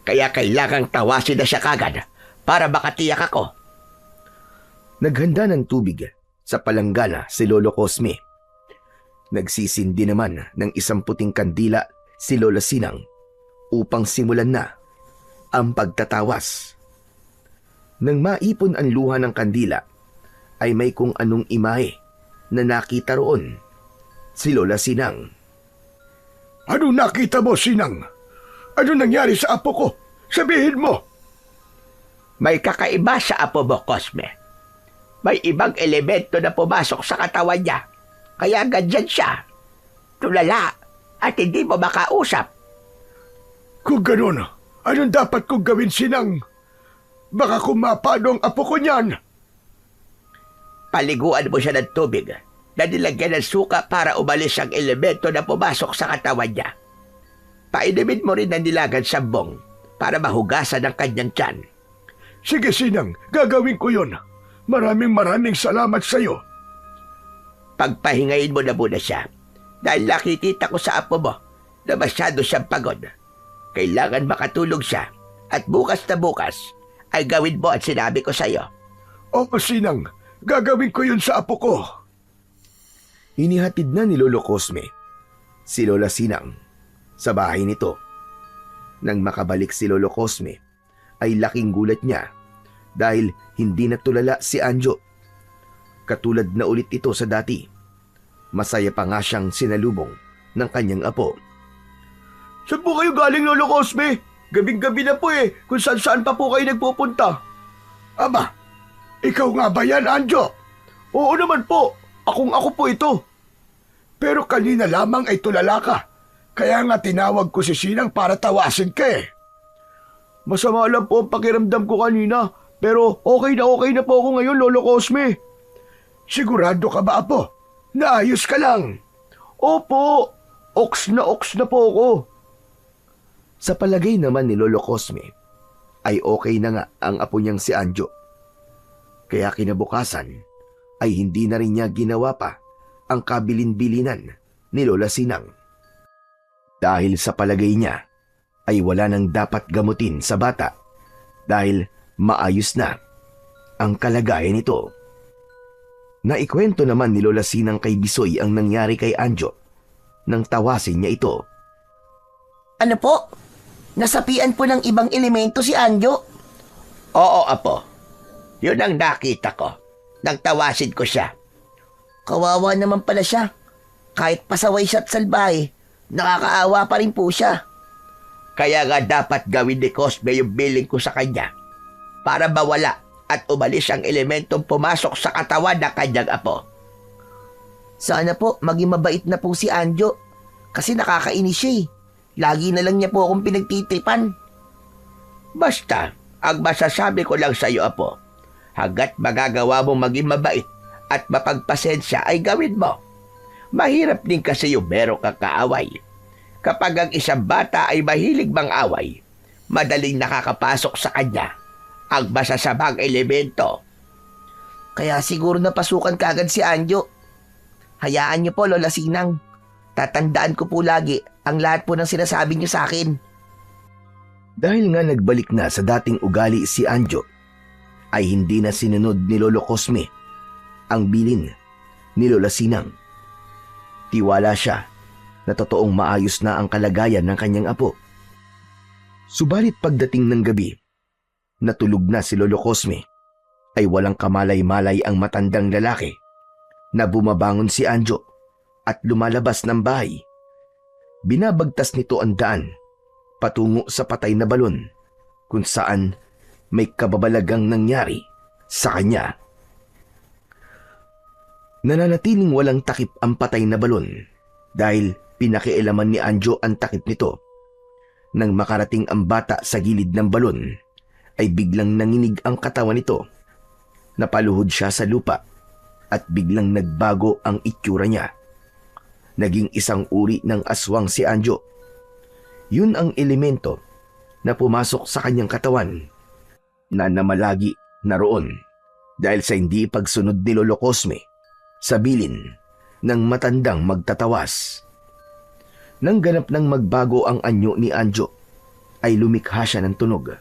Kaya kailangang tawasin na siya kagad para makatiyak ako. Naghanda ng tubig sa palanggana si Lolo Cosme. Nagsisindi naman ng isang puting kandila si Lola Sinang upang simulan na ang pagtatawas. Nang maipon ang luha ng kandila, ay may kung anong imahe na nakita roon si Lola Sinang. Ano nakita mo, Sinang? Ano nangyari sa apo ko? Sabihin mo! May kakaiba sa apo mo, Cosme. May ibang elemento na pumasok sa katawan niya. Kaya ganyan siya. Tulala at hindi mo makausap. Kung ganun, anong dapat kong gawin, Sinang? Baka kumapano ang apo ko niyan. Paliguan mo siya ng tubig na nilagyan ng suka para umalis ang elemento na pumasok sa katawan niya. Painumin mo rin ng nilagan sambong para mahugasan ang kanyang tiyan. Sige, Sinang, gagawin ko yon. Maraming salamat sa iyo. Pagpahingayin mo na muna siya dahil nakikita ko sa apo mo na masyado siyang pagod. Kailangan makatulog siya at bukas na bukas ay gawin mo at sinabi ko sa iyo. Oo, Sinang, gagawin ko yun sa apo ko. Inihatid na ni Lolo Cosme si Lola Sinang sa bahay nito. Nang makabalik si Lolo Cosme, ay laking gulat niya dahil hindi natulala si Anjo. Katulad na ulit ito sa dati. Masaya pa nga siyang sinalubong ng kanyang apo. Saan po kayo galing, Lolo Cosme? Gabing-gabi na po kung saan pa po kayo nagpupunta. Aba, ikaw nga ba yan, Anjo? Oo naman po, ako po ito. Pero kanina lamang ay tulala ka. Kaya nga tinawag ko si Sinang para tawasin ka Masama lang po ang pakiramdam ko kanina, pero okay na po ako ngayon, Lolo Cosme. Sigurado ka ba, Apo? Naayos ka lang. Opo, oks na po ako. Sa palagay naman ni Lolo Cosme, ay okay na nga ang apo niyang si Anjo. Kaya kinabukasan ay hindi na rin niya ginawa pa ang kabilin-bilinan ni Lola Sinang. Dahil sa palagay niya ay wala nang dapat gamutin sa bata dahil maayos na ang kalagayan nito. Naikwento naman ni Lola Sinang kay Bisoy ang nangyari kay Anjo nang tawasin niya ito. Ano po? Nasapian po ng ibang elemento si Anjo. Oo, apo. Yun ang nakita ko. Nang tawasin ko siya. Kawawa naman pala siya. Kahit pasaway siya at salbahe, nakakaawa pa rin po siya. Kaya nga dapat gawin ni Cosme yung billing ko sa kanya para mawala at umalis ang elementong pumasok sa katawan ng kanyang apo. Sana po maging mabait na po si Anjo kasi nakakainis siya Lagi na lang niya po akong pinagtitipan. Basta, ang masasabi ko lang sa iyo, apo, hanggat magagawa mo maging mabait at mapagpasensya ay gawin mo. Mahirap din kasi yung meron kang kaaway. Kapag ang isang bata ay mahilig mang-away, madaling nakakapasok sa kanya ang masasamang elemento. Kaya siguro napasukan kagad si Anjo. Hayaan niyo po, Lola Sinang. Tatandaan ko po lagi ang lahat po ng sinasabi niyo sa akin. Dahil nga nagbalik na sa dating ugali si Anjo, ay hindi na sinunod ni Lolo Cosme ang bilin ni Lola Sinang. Tiwala siya na totoong maayos na ang kalagayan ng kanyang apo. Subalit pagdating ng gabi, natulog na si Lolo Cosme, ay walang kamalay-malay ang matandang lalaki na bumabangon si Anjo at lumalabas ng bahay. Binabagtas nito ang daan patungo sa patay na balon kung saan may kababalagang nangyari sa kanya. Nananatiling walang takip ang patay na balon dahil pinakialaman ni Anjo ang takip nito. Nang makarating ang bata sa gilid ng balon, ay biglang nanginig ang katawan nito. Napaluhod siya sa lupa at biglang nagbago ang itsura niya. Naging isang uri ng aswang si Anjo. Yun ang elemento na pumasok sa kanyang katawan na namalagi naroon dahil sa hindi pagsunod ni Lolo Cosme sa bilin ng matandang magtatawas. Nang ganap nang magbago ang anyo ni Anjo, ay lumikha siya ng tunog.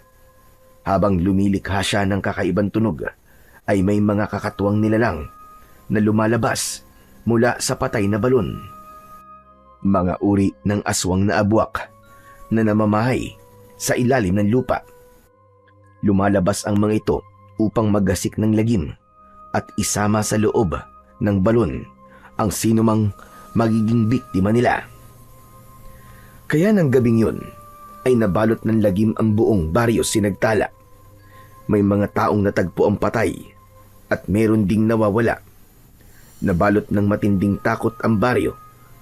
Habang lumilikha siya ng kakaibang tunog, ay may mga kakatuwang nilalang na lumalabas mula sa patay na balon. Mga uri ng aswang na abwak na namamahay sa ilalim ng lupa. Lumalabas ang mga ito upang maggasik ng lagim at isama sa loob ng balon ang sinumang magiging biktima nila. Kaya ng gabing yun ay nabalot ng lagim ang buong baryo Sinagtala. May mga taong natagpo ang patay at meron ding nawawala. Nabalot ng matinding takot ang baryo,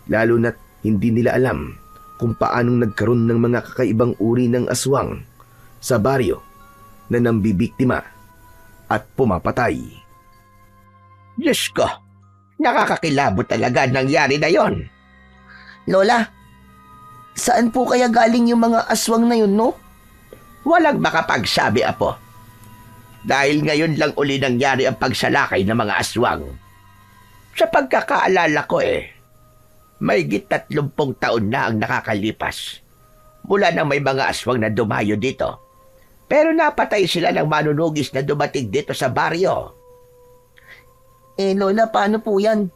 lalo na't hindi nila alam kung paanong nagkaroon ng mga kakaibang uri ng aswang sa baryo na nambibiktima at pumapatay. Diyos ko, nakakakilabot talaga ang nangyari na yon. Lola, saan po kaya galing yung mga aswang na yun, no? Walang makapagsabi, Apo. Dahil ngayon lang uli nangyari ang pagsalakay ng mga aswang. Sa pagkakaalala ko may 30 taon na ang nakakalipas mula nang may mga aswang na dumayo dito. Pero napatay sila ng manunugis na dumating dito sa baryo. Lola, paano po yan?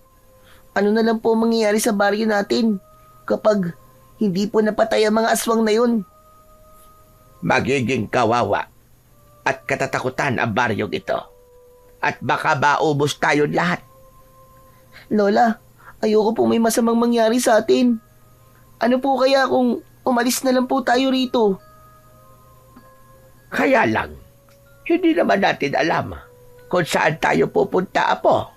Ano na lang po mangyayari sa baryo natin kapag hindi po napatay ang mga aswang na yun? Magiging kawawa at katatakutan ang baryong ito. At baka maubos tayo lahat. Lola, ayoko po may masamang mangyari sa atin. Ano po kaya kung umalis na lang po tayo rito? Kaya lang, hindi naman natin alam kung saan tayo pupunta, Apo.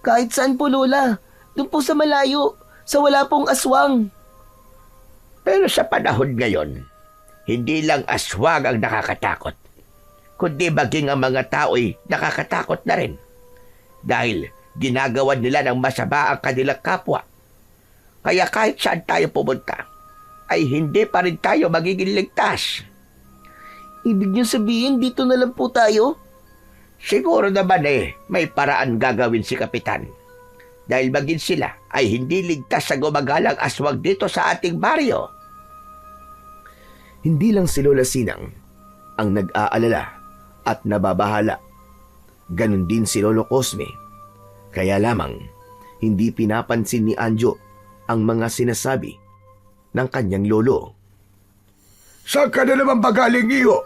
Kahit saan po, Lola. Doon po sa malayo, sa wala pong aswang. Pero sa panahon ngayon, hindi lang aswang ang nakakatakot, kundi maging ang mga tao'y nakakatakot na rin. Dahil ginagawan nila ng masama ang kanilang kapwa. Kaya kahit saan tayo pumunta, ay hindi pa rin tayo magiging ligtas. Ibig niyo sabihin, dito na lang po tayo? Siguro naman may paraan gagawin si Kapitan. Dahil maging sila ay hindi ligtas sa gumagalang aswang dito sa ating baryo. Hindi lang si Lola Sinang ang nag-aalala at nababahala. Ganon din si Lolo Cosme. Kaya lamang, hindi pinapansin ni Anjo ang mga sinasabi ng kanyang lolo. Saan ka na naman bagaling, iyo?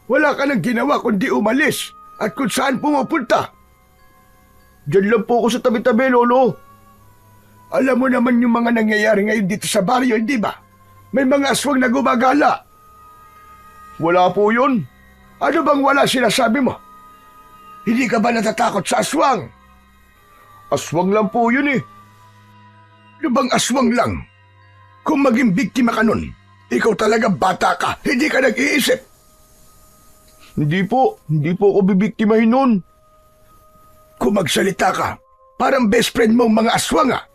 Wala ka nang ginawa kundi umalis at kung saan pumupunta. Diyan lang po ako sa tabi-tabi, Lolo. Alam mo naman yung mga nangyayari ngayon dito sa baryo, hindi ba? May mga aswang na gumagala. Wala po yun. Ano bang wala sinasabi mo? Hindi ka ba natatakot sa aswang? Aswang lang po yun eh. Ano bang aswang lang? Kung maging biktima ka nun, ikaw talaga bata ka, hindi ka nag-iisip. Hindi po ako bibiktimahin nun. Kung magsalita ka, parang best friend mong mga aswang ah.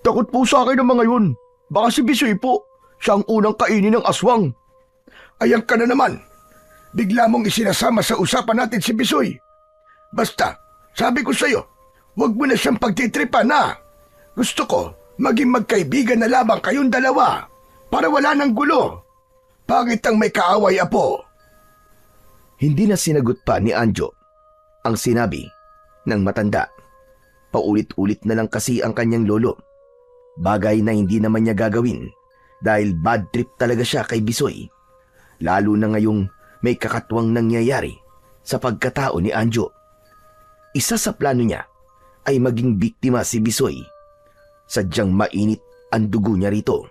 Takot po sa akin ang mga yun. Baka si Bisoy po, siya ang unang kainin ng aswang. Ayan ka na naman. Bigla mong isinasama sa usapan natin si Bisoy. Basta, sabi ko sa'yo, huwag mo na siyang pagtitripan na. Gusto ko, maging magkaibigan na lamang kayong dalawa para wala ng gulo. Pangit ang may kaaway, Apo. Hindi na sinagot pa ni Anjo ang sinabi ng matanda. Paulit-ulit na lang kasi ang kanyang lolo. Bagay na hindi naman niya gagawin dahil bad trip talaga siya kay Bisoy. Lalo na ngayong may kakatwang nangyayari sa pagkatao ni Anjo. Isa sa plano niya ay maging biktima si Bisoy. Sadyang mainit ang dugo niya rito.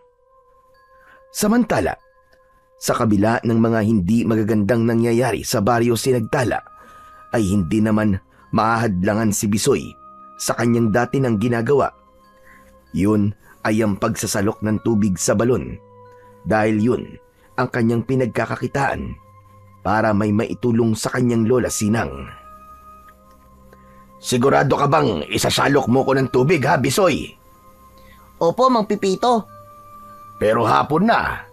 Samantala, Sa kabila ng mga hindi magagandang nangyayari sa baryo Sinagtala, ay hindi naman mahahadlangan si Bisoy sa kanyang dati ng ginagawa. Yun ay ang pagsasalok ng tubig sa balon, dahil yun ang kanyang pinagkakakitaan para may maitulong sa kanyang lola Sinang. Sigurado ka bang isasalok mo ko ng tubig ha, Bisoy? Opo, Mang Pipito. Pero hapon na.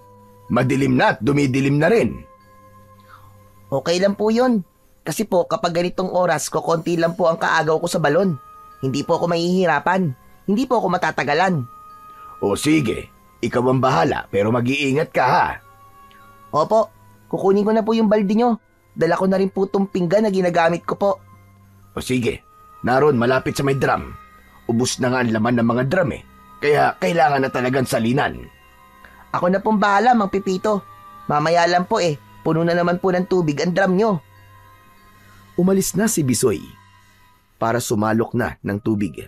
Madilim na at dumidilim na rin. Okay lang po yun. Kasi po kapag ganitong oras, konti lang po ang kaagaw ko sa balon. Hindi po ako mahihirapan. Hindi po ako matatagalan. O sige, ikaw ang bahala pero mag-iingat ka ha. Opo, kukunin ko na po yung balde nyo. Dala ko na rin po itong pinggan na ginagamit ko po. O sige, naroon malapit sa may drum. Ubus na nga ang laman ng mga drum eh. Kaya kailangan na talagang salinan. Ako na pong bahala, Mang Pipito. Mamaya lang po puno na naman po ng tubig ang drum nyo. Umalis na si Bisoy para sumalok na ng tubig.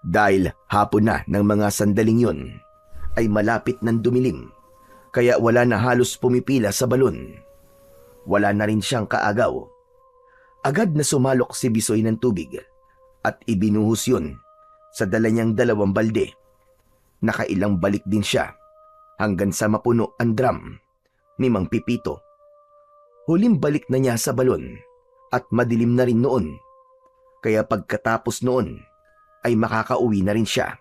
Dahil hapon na ng mga sandaling yun, ay malapit ng dumilim, kaya wala na halos pumipila sa balon. Wala na rin siyang kaagaw. Agad na sumalok si Bisoy ng tubig at ibinuhos yun sa dala niyang 2 balde. Nakailang balik din siya hanggang sa mapuno ang drum ni Mang Pipito. Huling balik na niya sa balon at madilim na rin noon, kaya pagkatapos noon ay makakauwi na rin siya.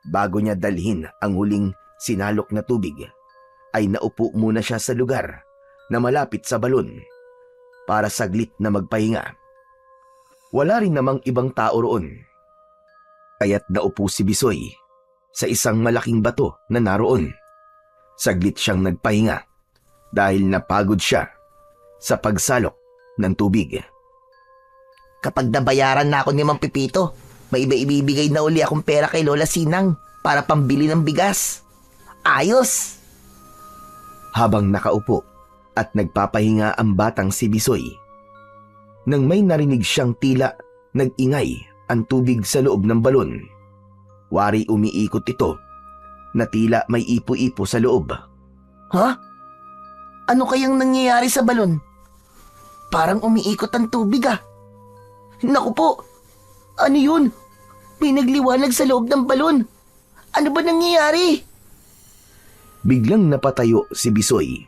Bago niya dalhin ang huling sinalok na tubig, ay naupo muna siya sa lugar na malapit sa balon para saglit na magpahinga. Wala rin namang ibang tao roon, kaya't naupo si Bisoy sa isang malaking bato na naroon. Saglit siyang nagpahinga dahil napagod siya sa pagsalok ng tubig. Kapag nabayaran na ako ni Mang Pipito, may ibibigay na uli akong pera kay Lola Sinang para pambili ng bigas. Ayos! Habang nakaupo at nagpapahinga ang batang si Bisoy, nang may narinig siyang tila nag-ingay ang tubig sa loob ng balon. Wari umiikot ito na tila may ipo-ipo sa loob. Ha? Ano kayang nangyayari sa balon? Parang umiikot ang tubig Naku po! Ano yun? May nagliwanag sa loob ng balon. Ano ba nangyayari? Biglang napatayo si Bisoy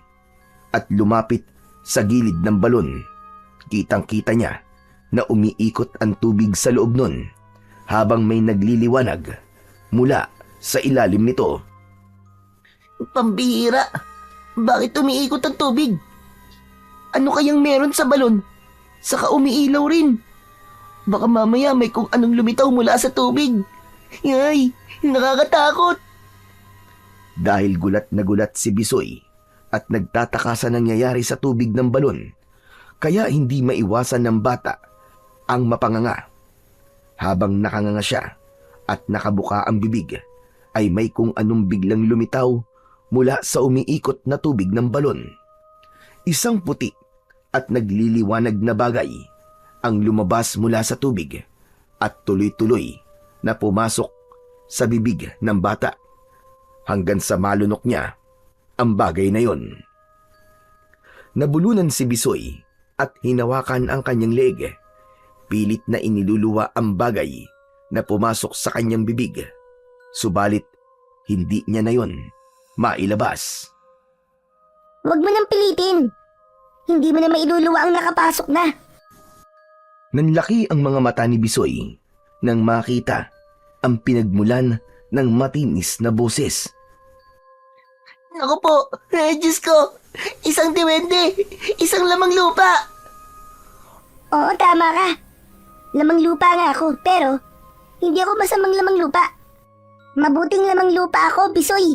at lumapit sa gilid ng balon. Kitang-kita niya na umiikot ang tubig sa loob nun habang may nagliliwanag mula sa ilalim nito. Pambihira! Bakit umiikot ang tubig? Ano kayang meron sa balon? Saka umiilaw rin. Baka mamaya may kung anong lumitaw mula sa tubig. Yay! Nakakatakot! Dahil gulat na gulat si Bisoy at nagtataka sa nangyayari sa tubig ng balon, kaya hindi maiwasan ng bata ang mapanganga. Habang nakanganga siya at nakabuka ang bibig, ay may kung anong biglang lumitaw mula sa umiikot na tubig ng balon. Isang puti at nagliliwanag na bagay ang lumabas mula sa tubig at tuloy-tuloy na pumasok sa bibig ng bata hanggang sa malunok niya ang bagay na yon. Nabulunan si Bisoy at hinawakan ang kanyang leeg. Pilit na iniluluwa ang bagay na pumasok sa kanyang bibig. Subalit, hindi niya na yon mailabas. Huwag mo nang pilitin. Hindi mo na mailuluwa ang nakapasok na. Nanlaki ang mga mata ni Bisoy nang makita ang pinagmulan ng matinis na boses. Naku po! Diyos ko! Isang diwende! Isang lamang lupa! Oo, tama ka. Lamang lupa nga ako, pero hindi ako masamang lamang lupa. Mabuting lamang lupa ako, Bisoy.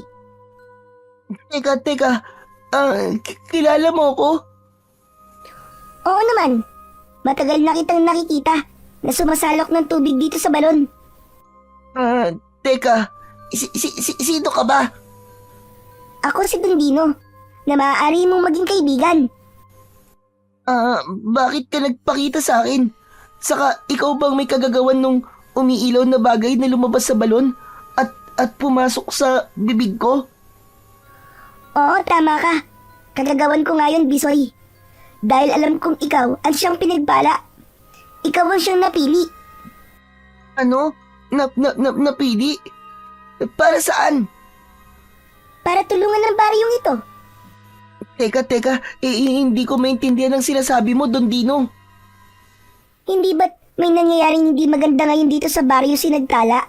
Teka, kilala mo ko? Oo naman. Matagal na kitang nakikita na sumasalok ng tubig dito sa balon. Teka, sino ka ba? Ako si Dondino, na maaari mong maging kaibigan. Bakit ka nagpakita sa akin? Saka ikaw bang may kagagawan nung umiilaw na bagay na lumabas sa balon at pumasok sa bibig ko? Oo, tama ka. Kagagawan ko nga yun, Bisoy. Dahil alam kong ikaw ang siyang pinagbala. Ikaw ang siyang napili. Ano? Napili? Para saan? Para tulungan ng baryong ito. Teka, hindi ko maintindihan ang sinasabi mo, Don Dino. Hindi ba't may nangyayaring hindi maganda ngayon dito sa baryo Sinagtala?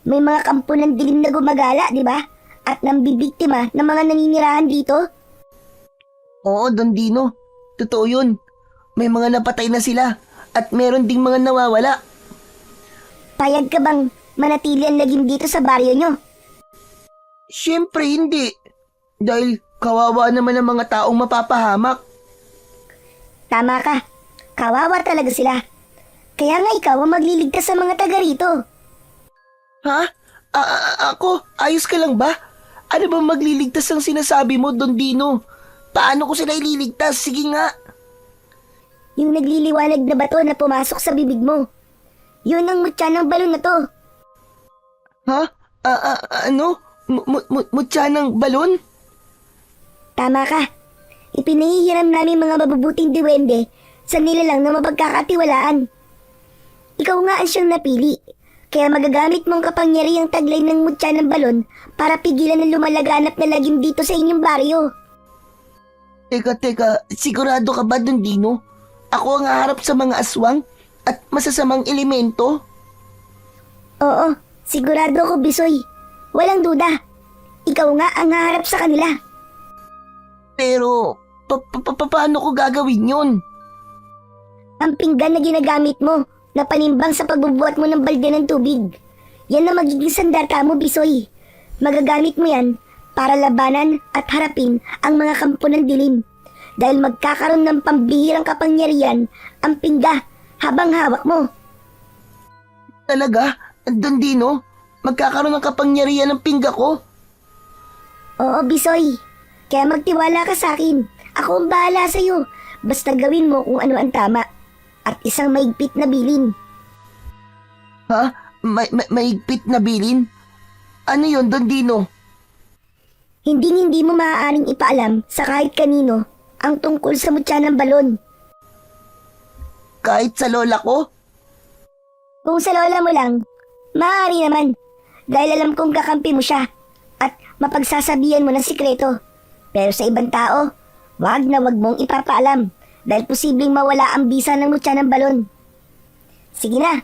May mga kampo ng dilim na gumagala, di ba? At nambibiktima ng mga naninirahan dito? Oo, Don Dino. Totoo yun. May mga napatay na sila at meron ding mga nawawala. Payag ka bang manatili ang lagim dito sa baryo nyo? Siyempre hindi. Dahil kawawa naman ang mga taong mapapahamak. Tama ka. Kawawa talaga sila. Kaya nga ikaw ang magliligtas sa mga taga rito. Ha? Ako? Ayos ka lang ba? Ano ba magliligtas ang sinasabi mo, Don Dino? Paano ko sila ililigtas? Sige nga. Yung nagliliwanag na bato na pumasok sa bibig mo. Yun ang mutya ng balon na to. Ha? Ano? Mutya ng balon? Tama ka. Ipinahihiram namin mga mabubuting diwende sa nilalang na mapagkakatiwalaan. Ikaw nga ang siyang napili. Kaya magagamit mong kapangyarihang taglay ng mutya ng balon para pigilan ang lumalaganap na lagim dito sa inyong baryo. Teka, sigurado ka ba, Don Dino? Ako ang haharap sa mga aswang at masasamang elemento? Oo, sigurado ko, Bisoy. Walang duda. Ikaw nga ang haharap sa kanila. Pero, paano ko gagawin yun? Ang pinggan na ginagamit mo na panimbang sa pagbubuhat mo ng balde ng tubig. Yan na magiging sandata mo, Bisoy. Magagamit mo yan para labanan at harapin ang mga kampo ng dilim. Dahil magkakaroon ng pambihirang kapangyarihan ang pingga habang hawak mo. Talaga? Don Dino? Magkakaroon ng kapangyarihan ng pingga ko? Oo, Bisoy. Kaya magtiwala ka sa akin. Ako ang bahala sa'yo. Basta gawin mo kung ano ang tama. At isang maigpit na bilin. Ha? Maigpit na bilin? Ano yon, Don Dino? Hindi mo maaaring ipaalam sa kahit kanino ang tungkol sa mutya ng balon. Kahit sa lola ko? Kung sa lola mo lang, maaari naman. Dahil alam kong kakampi mo siya at mapagsasabihan mo ng sikreto. Pero sa ibang tao, wag mong ipapaalam dahil posibleng mawala ang bisa ng mutya ng balon. Sige na,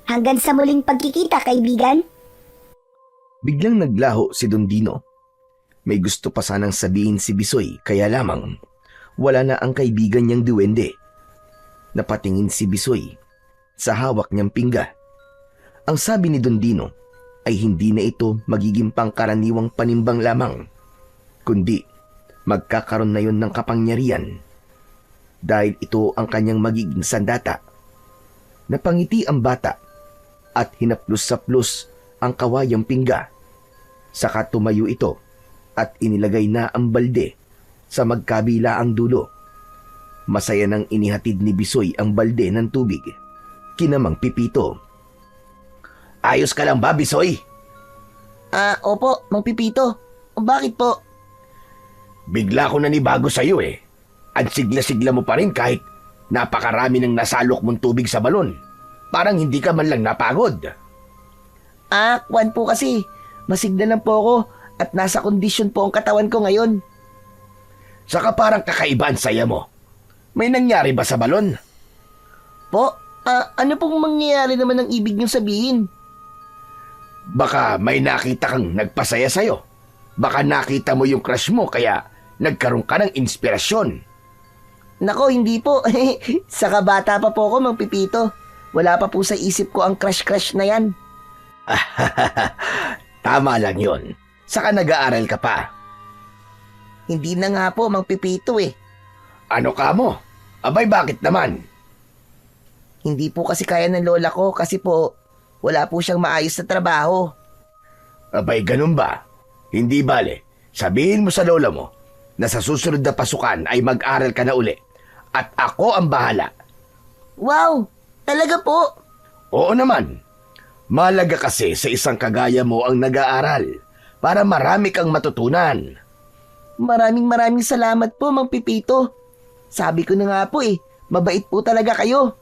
hanggang sa muling pagkikita, kaibigan. Biglang naglaho si Don Dino. May gusto pa sanang sabihin si Bisoy kaya lamang wala na ang kaibigan niyang duwende. Napatingin si Bisoy sa hawak niyang pingga. Ang sabi ni Don Dino ay hindi na ito magiging pangkaraniwang panimbang lamang, kundi magkakaroon na yon ng kapangyarihan dahil ito ang kanyang magiging sandata. Napangiti ang bata at hinaplos-saplos ang kawayang pingga. Saka tumayo ito at inilagay na ang balde sa magkabilaang dulo. Masaya nang inihatid ni Bisoy ang balde ng tubig. Kinamang Pipito. Ayos ka lang ba, Bisoy? Opo, Mang Pipito. Bakit po? Bigla ko nanibago sa'yo eh. At sigla-sigla mo pa rin kahit napakarami ng nasalok mong tubig sa balon. Parang hindi ka man lang napagod. Kwan po kasi. Masigla lang po ako at nasa kondisyon po ang katawan ko ngayon. Saka parang kakaiba ang saya mo. May nangyari ba sa balon? Po, ano pong mangyayari naman ang ibig niyong sabihin? Baka may nakita kang nagpasaya sa'yo. Baka nakita mo yung crush mo kaya nagkaroon ka ng inspirasyon. Nako, hindi po. Saka bata pa po ako, Mang Pipito. Wala pa po sa isip ko ang crush-crush na yan. Tama lang yun. Saka nag-aaral ka pa. Hindi na nga po, Mang Pipito eh. Ano ka mo? Abay, bakit naman? Hindi po kasi kaya ng lola ko kasi po wala po siyang maayos na trabaho. Abay, ganun ba? Hindi bale. Sabihin mo sa lola mo na sa susunod na pasukan ay mag-aral ka na uli. At ako ang bahala. Wow! Talaga po? Oo naman. Malaga kasi sa isang kagaya mo ang nag-aaral para marami kang matutunan. Maraming salamat po, Mang Pipito. Sabi ko na nga po mabait po talaga kayo.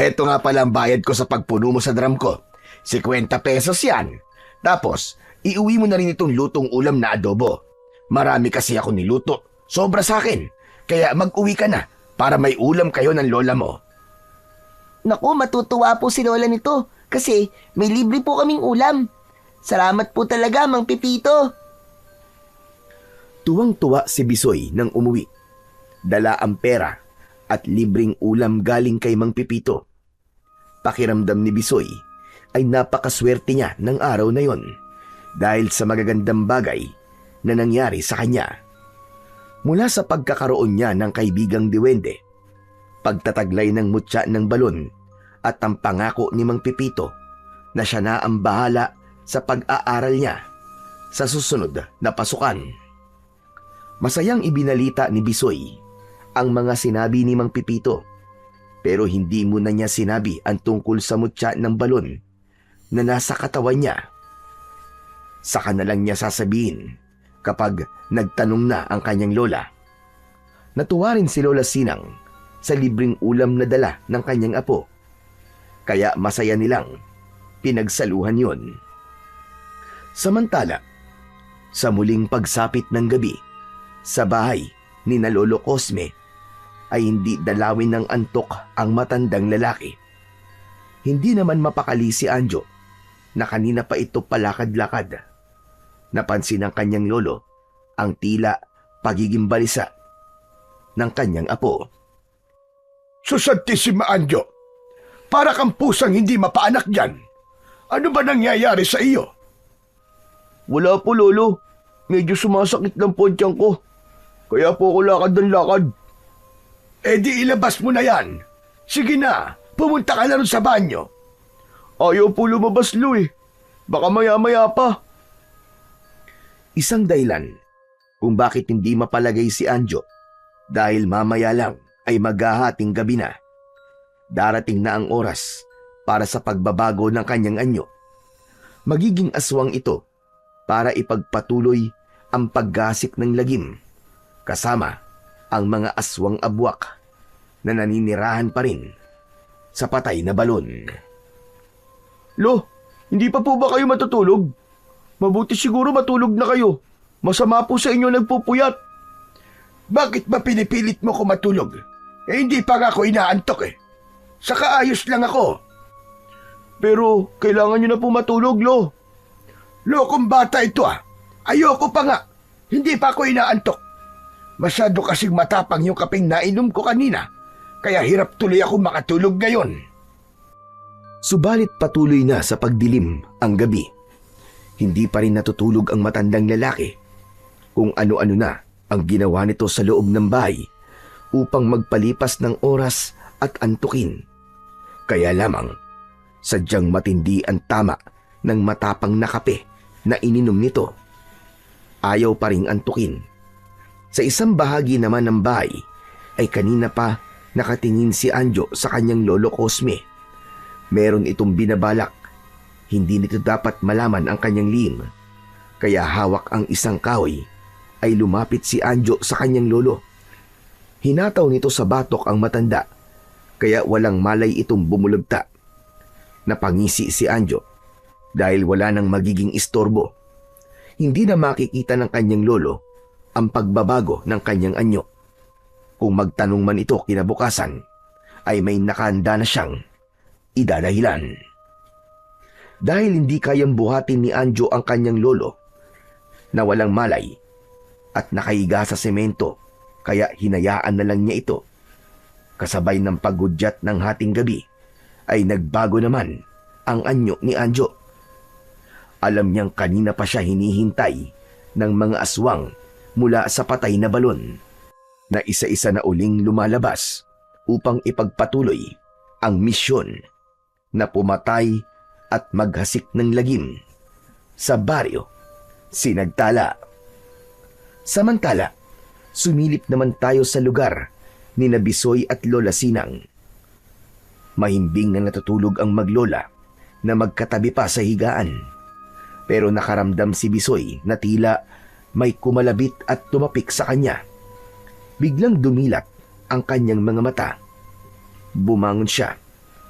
Heto nga pala ang bayad ko sa pagpuno mo sa drum ko. 50 pesos yan. Tapos, iuwi mo na rin itong lutong ulam na adobo. Marami kasi ako niluto. Sobra sa akin. Kaya mag-uwi ka na para may ulam kayo ng lola mo. Naku, matutuwa po si Lola nito kasi may libre po kaming ulam. Salamat po talaga, Mang Pipito. Tuwang-tuwa si Bisoy nang umuwi. Dala ang pera at libreng ulam galing kay Mang Pipito. Pakiramdam ni Bisoy ay napakaswerte niya ng araw na yon dahil sa magagandang bagay na nangyari sa kanya. Mula sa pagkakaroon niya ng kaibigang diwende, pagtataglay ng mutya ng balon at ang pangako ni Mang Pipito na siya na ang bahala sa pag-aaral niya sa susunod na pasukan. Masayang ibinalita ni Bisoy ang mga sinabi ni Mang Pipito, pero hindi muna niya sinabi ang tungkol sa mutya ng balon na nasa katawan niya. Saka na lang niya sasabihin kapag nagtanong na ang kanyang lola. Natuwa rin si Lola Sinang sa libreng ulam na dala ng kanyang apo, kaya masaya nilang pinagsaluhan yon. Samantala, sa muling pagsapit ng gabi, sa bahay ni na Lolo Cosme ay hindi dalawin ng antok ang matandang lalaki. Hindi naman mapakali si Anjo na kanina pa ito palakad-lakad. Napansin ng kanyang lolo ang tila pagiging balisa ng kanyang apo. Susantissima Anjo, para kang pusang hindi mapaanak dyan. Ano ba nangyayari sa iyo? Wala po, Lolo. Medyo sumasakit lang po ang tiyan ko. Kaya po ako lakad ng lakad. Di ilabas mo na yan. Sige na, pumunta ka na rin sa banyo. Ayaw po lumabas, Lo Baka maya-maya pa. Isang dahilan kung bakit hindi mapalagay si Anjo dahil mamaya lang ay maghahating gabi na. Darating na ang oras para sa pagbabago ng kanyang anyo. Magiging aswang ito para ipagpatuloy ang paggasik ng lagim kasama ang mga aswang abwak na naninirahan pa rin sa patay na balon. Lo, hindi pa po ba kayo matutulog? Mabuti siguro matulog na kayo. Masama po sa inyo nagpupuyat. Bakit ba pinipilit mo ko matulog? Hindi pa nga ako inaantok Saka ayos lang ako. Pero kailangan nyo na po matulog, Lo. Lokong bata ito Ayoko pa nga. Hindi pa ako inaantok. Masyado kasing matapang yung kapeng nainom ko kanina. Kaya hirap tuloy ako makatulog ngayon. Subalit patuloy na sa pagdilim ang gabi. Hindi pa rin natutulog ang matandang lalaki. Kung ano-ano na ang ginawa nito sa loob ng bahay upang magpalipas ng oras at antukin. Kaya lamang, sadyang matindi ang tama ng matapang na kape na ininom nito. Ayaw pa ring antukin. Sa isang bahagi naman ng bahay ay kanina pa nakatingin si Anjo sa kanyang Lolo Cosme. Meron itong binabalak. Hindi nito dapat malaman ang kanyang lihim. Kaya hawak ang isang kahoy ay lumapit si Anjo sa kanyang lolo. Hinataw nito sa batok ang matanda, kaya walang malay itong bumulagta. Napangisi si Anjo dahil wala nang magiging istorbo. Hindi na makikita ng kanyang lolo ang pagbabago ng kanyang anyo. Kung magtanong man ito kinabukasan, ay may nakahanda na siyang idadahilan. Dahil hindi kayang buhatin ni Anjo ang kanyang lolo na walang malay at nakahiga sa semento, kaya hinayaan na lang niya ito. Kasabay ng paggudyat ng hating gabi ay nagbago naman ang anyo ni Anjo. Alam niyang kanina pa siya hinihintay ng mga aswang mula sa patay na balon na isa-isa na uling lumalabas upang ipagpatuloy ang misyon na pumatay at maghasik ng lagim sa baryo Sinagtala. Samantala, sumilip naman tayo sa lugar ni Bisoy at Lola Sinang. Mahimbing na natutulog ang maglola na magkatabi pa sa higaan. Pero nakaramdam si Bisoy na tila may kumalabit at tumapik sa kanya. Biglang dumilat ang kanyang mga mata. Bumangon siya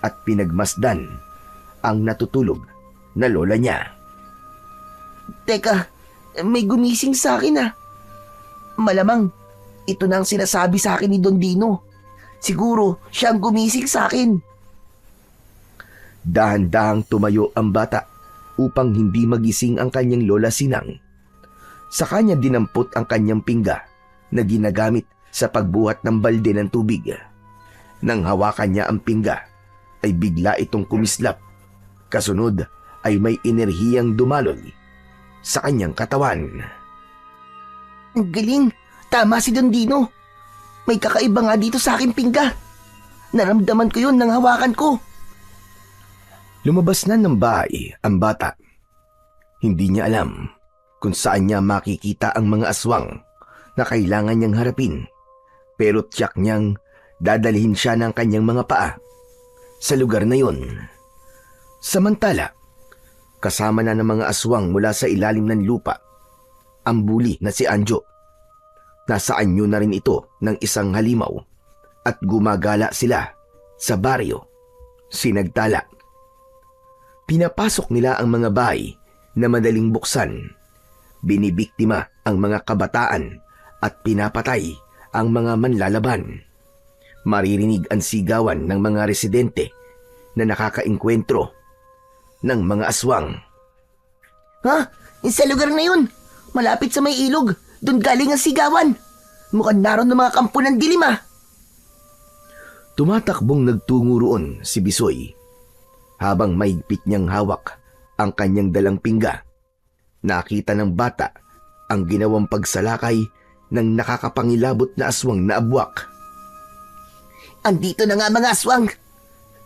at pinagmasdan ang natutulog na lola niya. Teka, may gumising sa akin ah. Malamang, ito na ang sinasabi sa akin ni Don Dino. Siguro, siya ang gumising sa akin. Dahan-dahang tumayo ang bata upang hindi magising ang kanyang lola Sinang. Sa kanya dinampot ang kanyang pingga na ginagamit sa pagbuhat ng balde ng tubig. Nang hawakan niya ang pingga, ay bigla itong kumislap. Kasunod ay may enerhiyang dumaloy sa kanyang katawan. Ang galing, tama si Don Dino. May kakaiba nga dito sa aking pingga. Naramdaman ko yun nang hawakan ko. Lumabas na ng bahay ang bata. Hindi niya alam kung saan niya makikita ang mga aswang na kailangan niyang harapin. Pero tiyak niyang dadalhin siya ng kanyang mga paa sa lugar na yun. Samantala, kasama na ng mga aswang mula sa ilalim ng lupa ang bully na si Anjo. Nasa anyo na rin ito ng isang halimaw at gumagala sila sa baryo Sinagtala. Pinapasok nila ang mga bahay na madaling buksan. Binibiktima ang mga kabataan at pinapatay ang mga manlalaban. Maririnig ang sigawan ng mga residente na nakakaengkwentro ng mga aswang. Ha? Sa lugar na yun. Malapit sa may ilog. Doon galing ang sigawan. Mukhang naroon ng mga kampo ng dilim ah. Tumatakbong nagtungo roon si Bisoy. Habang mahigpit niyang hawak ang kanyang dalang pingga, nakita ng bata ang ginawang pagsalakay ng nakakapangilabot na aswang na abwak. Andito na nga mga aswang.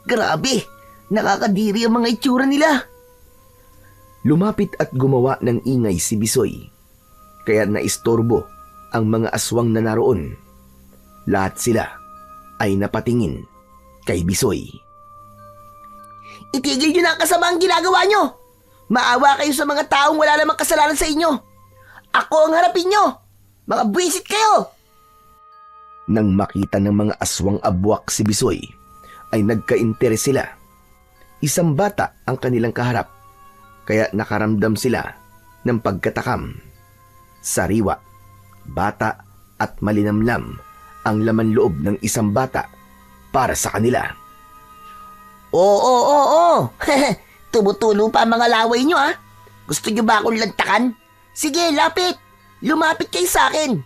Grabe, nakakadiri ang mga itsura nila. Lumapit at gumawa ng ingay si Bisoy, kaya naistorbo ang mga aswang na naroon. Lahat sila ay napatingin kay Bisoy. Itigil nyo na ang kasamaang ginagawa nyo. Maawa kayo sa mga taong wala namang kasalanan sa inyo. Ako ang harapin nyo. Mga buwisit kayo. Nang makita ng mga aswang abwak si Bisoy, ay nagka-interes sila. Isang bata ang kanilang kaharap, kaya nakaramdam sila ng pagkatakam. Sariwa, bata at malinamlam ang laman loob ng isang bata para sa kanila. Oo. Tumutulo pa ang mga laway nyo ah. Gusto nyo ba akong lantakan? Sige, lapit. Lumapit kayo sa akin.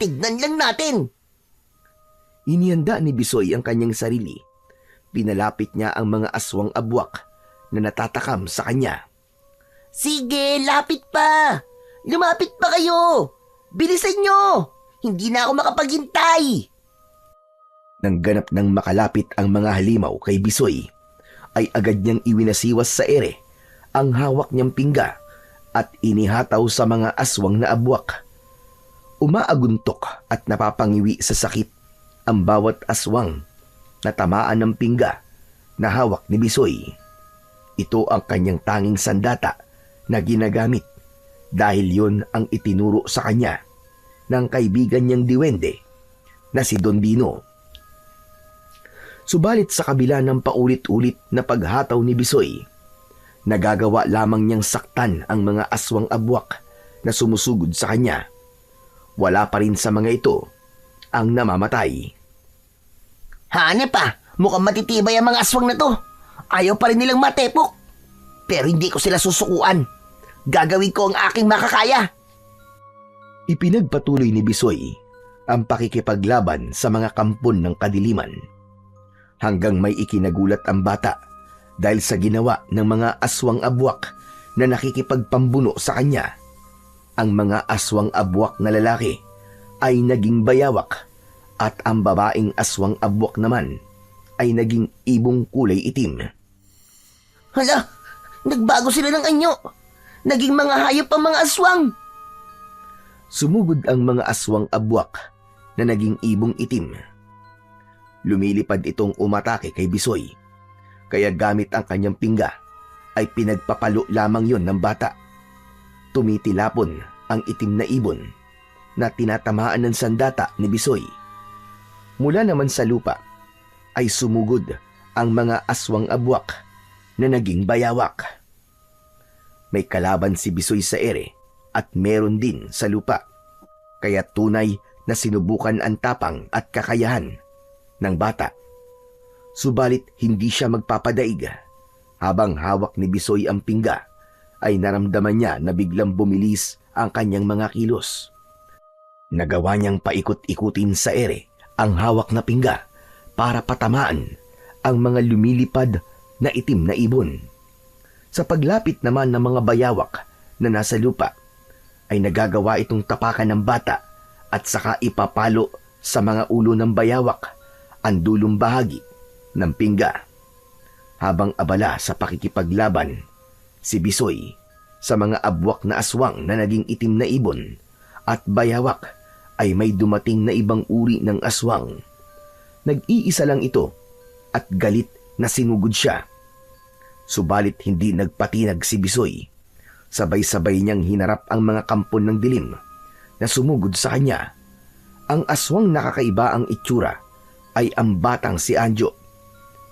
Tignan lang natin. Inihanda ni Bisoy ang kanyang sarili. Pinalapit niya ang mga aswang abwak na natatakam sa kanya. Sige, lapit pa. Lumapit pa kayo. Bilisan nyo. Hindi na ako makapaghintay. Nang ganap nang makalapit ang mga halimaw kay Bisoy, ay agad niyang iwinasiwas sa ere ang hawak niyang pingga at inihataw sa mga aswang na abwak. Umaaguntok at napapangiwi sa sakit ang bawat aswang na tamaan ng pingga na hawak ni Bisoy. Ito ang kanyang tanging sandata na ginagamit dahil yun ang itinuro sa kanya ng kaibigan niyang diwende na si Don Dino. Subalit sa kabila ng paulit-ulit na paghataw ni Bisoy, nagagawa lamang niyang saktan ang mga aswang abwak na sumusugod sa kanya. Wala pa rin sa mga ito ang namamatay. Hanep pa, mukhang matitibay ang mga aswang na to. Ayaw pa rin nilang matepok. Pero hindi ko sila susukuan. Gagawin ko ang aking makakaya. Ipinagpatuloy ni Bisoy ang pakikipaglaban sa mga kampon ng kadiliman. Hanggang may ikinagulat ang bata dahil sa ginawa ng mga aswang abwak na nakikipagpambuno sa kanya. Ang mga aswang abwak na lalaki ay naging bayawak at ang babaeng aswang abwak naman ay naging ibong kulay itim. Hala, nagbago sila ng anyo. Naging mga hayop ang mga aswang. Sumugod ang mga aswang abwak na naging ibong itim. Lumilipad itong umatake kay Bisoy, kaya gamit ang kanyang pingga ay pinagpapalo lamang yon ng bata tumitilapon ang itim na ibon na tinatamaan ng sandata ni Bisoy. Mula naman sa lupa ay sumugod ang mga aswang abwak na naging bayawak. May kalaban si Bisoy sa ere at meron din sa lupa, kaya tunay na sinubukan ang tapang at kakayahan ng bata. Subalit hindi siya magpapadaig. Habang hawak ni Bisoy ang pingga, ay naramdaman niya na biglang bumilis ang kanyang mga kilos. Nagawa niyang paikot-ikutin sa ere ang hawak na pingga para patamaan ang mga lumilipad na itim na ibon. Sa paglapit naman ng mga bayawak na nasa lupa, ay nagagawa itong tapakan ng bata at saka ipapalo sa mga ulo ng bayawak ang dulong bahagi ng pingga. Habang abala sa pakikipaglaban, si Bisoy sa mga abwak na aswang na naging itim na ibon at bayawak ay may dumating na ibang uri ng aswang. Nag-iisa lang ito at galit na sinugod siya. Subalit hindi nagpatinag si Bisoy. Sabay-sabay niyang hinarap ang mga kampon ng dilim na sumugod sa kanya. Ang aswang nakakaiba ang itsura ay ang batang si Anjo.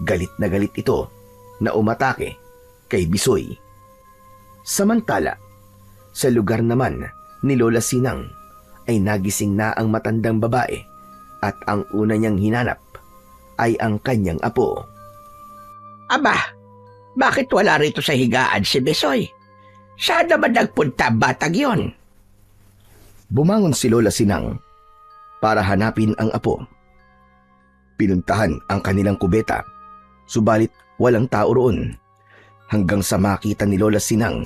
Galit na galit ito na umatake kay Bisoy. Samantala, sa lugar naman ni Lola Sinang ay nagising na ang matandang babae at ang una niyang hinanap ay ang kanyang apo. Aba, bakit wala rito sa higaan si Bisoy? Saan naman nagpunta batang yon? Bumangon si Lola Sinang para hanapin ang apo. Pinuntahan ang kanilang kubeta, subalit walang tao roon, hanggang sa makita ni Lola Sinang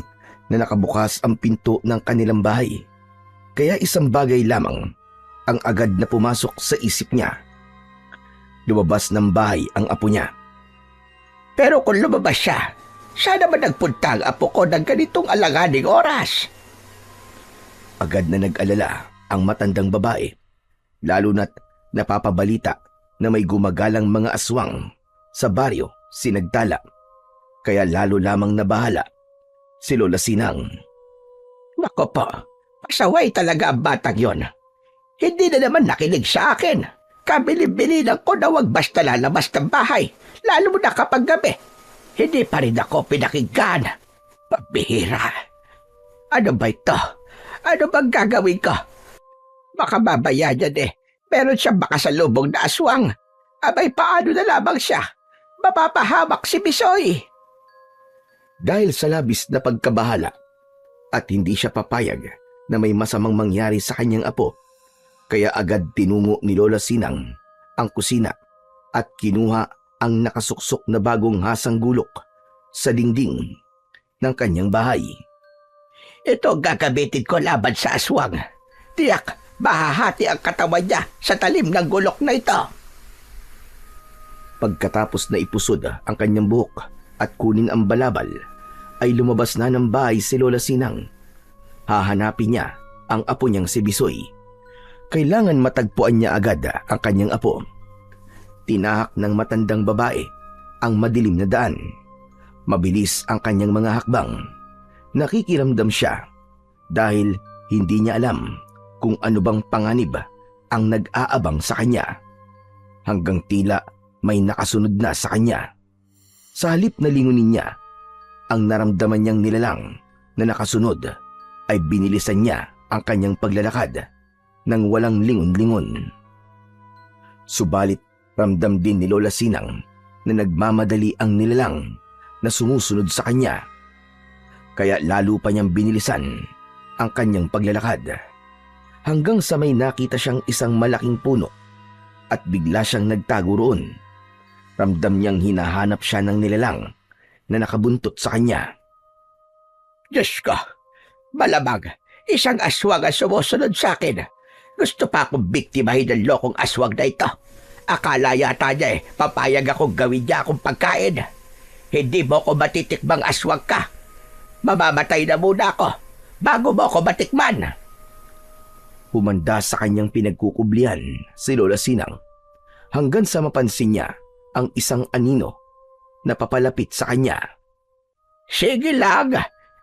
na nakabukas ang pinto ng kanilang bahay. Kaya isang bagay lamang ang agad na pumasok sa isip niya. Lumabas ng bahay ang apo niya. Pero kung lumabas siya, saan naman nagpunta ang apo ko ng ganitong alanganing oras? Agad na nag-alala ang matandang babae, lalo na't napapabalita na may gumagalang mga aswang sa baryo Sinagtala. Kaya lalo lamang nabahala si Lola Sinang. Nako po, pasaway talaga ang batang yon. Hindi na naman nakinig sa akin. Kabili-bilinan ko na wag basta lalabas ng bahay, lalo mo na kapag gabi. Hindi pa rin ako pinakinggan. Pabihira. Ano ba ito? Ano bang gagawin ko? Baka babaya niyan eh. Meron siyang makasalubong na aswang. Abay, paano na lamang siya? Mapapahamak si Bisoy. Dahil sa labis na pagkabahala at hindi siya papayag na may masamang mangyari sa kanyang apo, kaya agad tinungo ni Lola Sinang ang kusina at kinuha ang nakasuksok na bagong hasang gulok sa dingding ng kanyang bahay. Ito gagamitin ko laban sa aswang. Tiyak, mahahati ang katawan niya sa talim ng gulok na ito. Pagkatapos na ipusod ang kanyang buhok at kunin ang balabal, ay lumabas na ng bahay si Lola Sinang. Hahanapin niya ang apo niyang si Bisoy. Kailangan matagpuan niya agad ang kanyang apo. Tinahak ng matandang babae ang madilim na daan. Mabilis ang kanyang mga hakbang. Nakikiramdam siya dahil hindi niya alam kung ano bang panganib ang nag-aabang sa kanya. Hanggang tila may nakasunod na sa kanya. Sa halip na lingunin niya, ang naramdaman niyang nilalang na nakasunod ay binilisan niya ang kanyang paglalakad nang walang lingon-lingon. Subalit ramdam din ni Lola Sinang na nagmamadali ang nilalang na sumusunod sa kanya. Kaya lalo pa niyang binilisan ang kanyang paglalakad hanggang sa may nakita siyang isang malaking puno at bigla siyang nagtago roon. Ramdam niyang hinahanap siya ng nilalang na nakabuntot sa kanya. Diyos ko, malamang isang aswang ang sumusunod sa akin. Gusto pa akong biktimahin ng lokong aswang na ito. Akala yata niya papayag akong gawin niya akong pagkain. Hindi mo ko matitikmang aswang ka. Mamamatay na muna ako bago mo ako matikman. Humanda sa kanyang pinagkukublihan si Lola Sinang hanggang sa mapansin niya ang isang anino na papalapit sa kanya. Sige lang,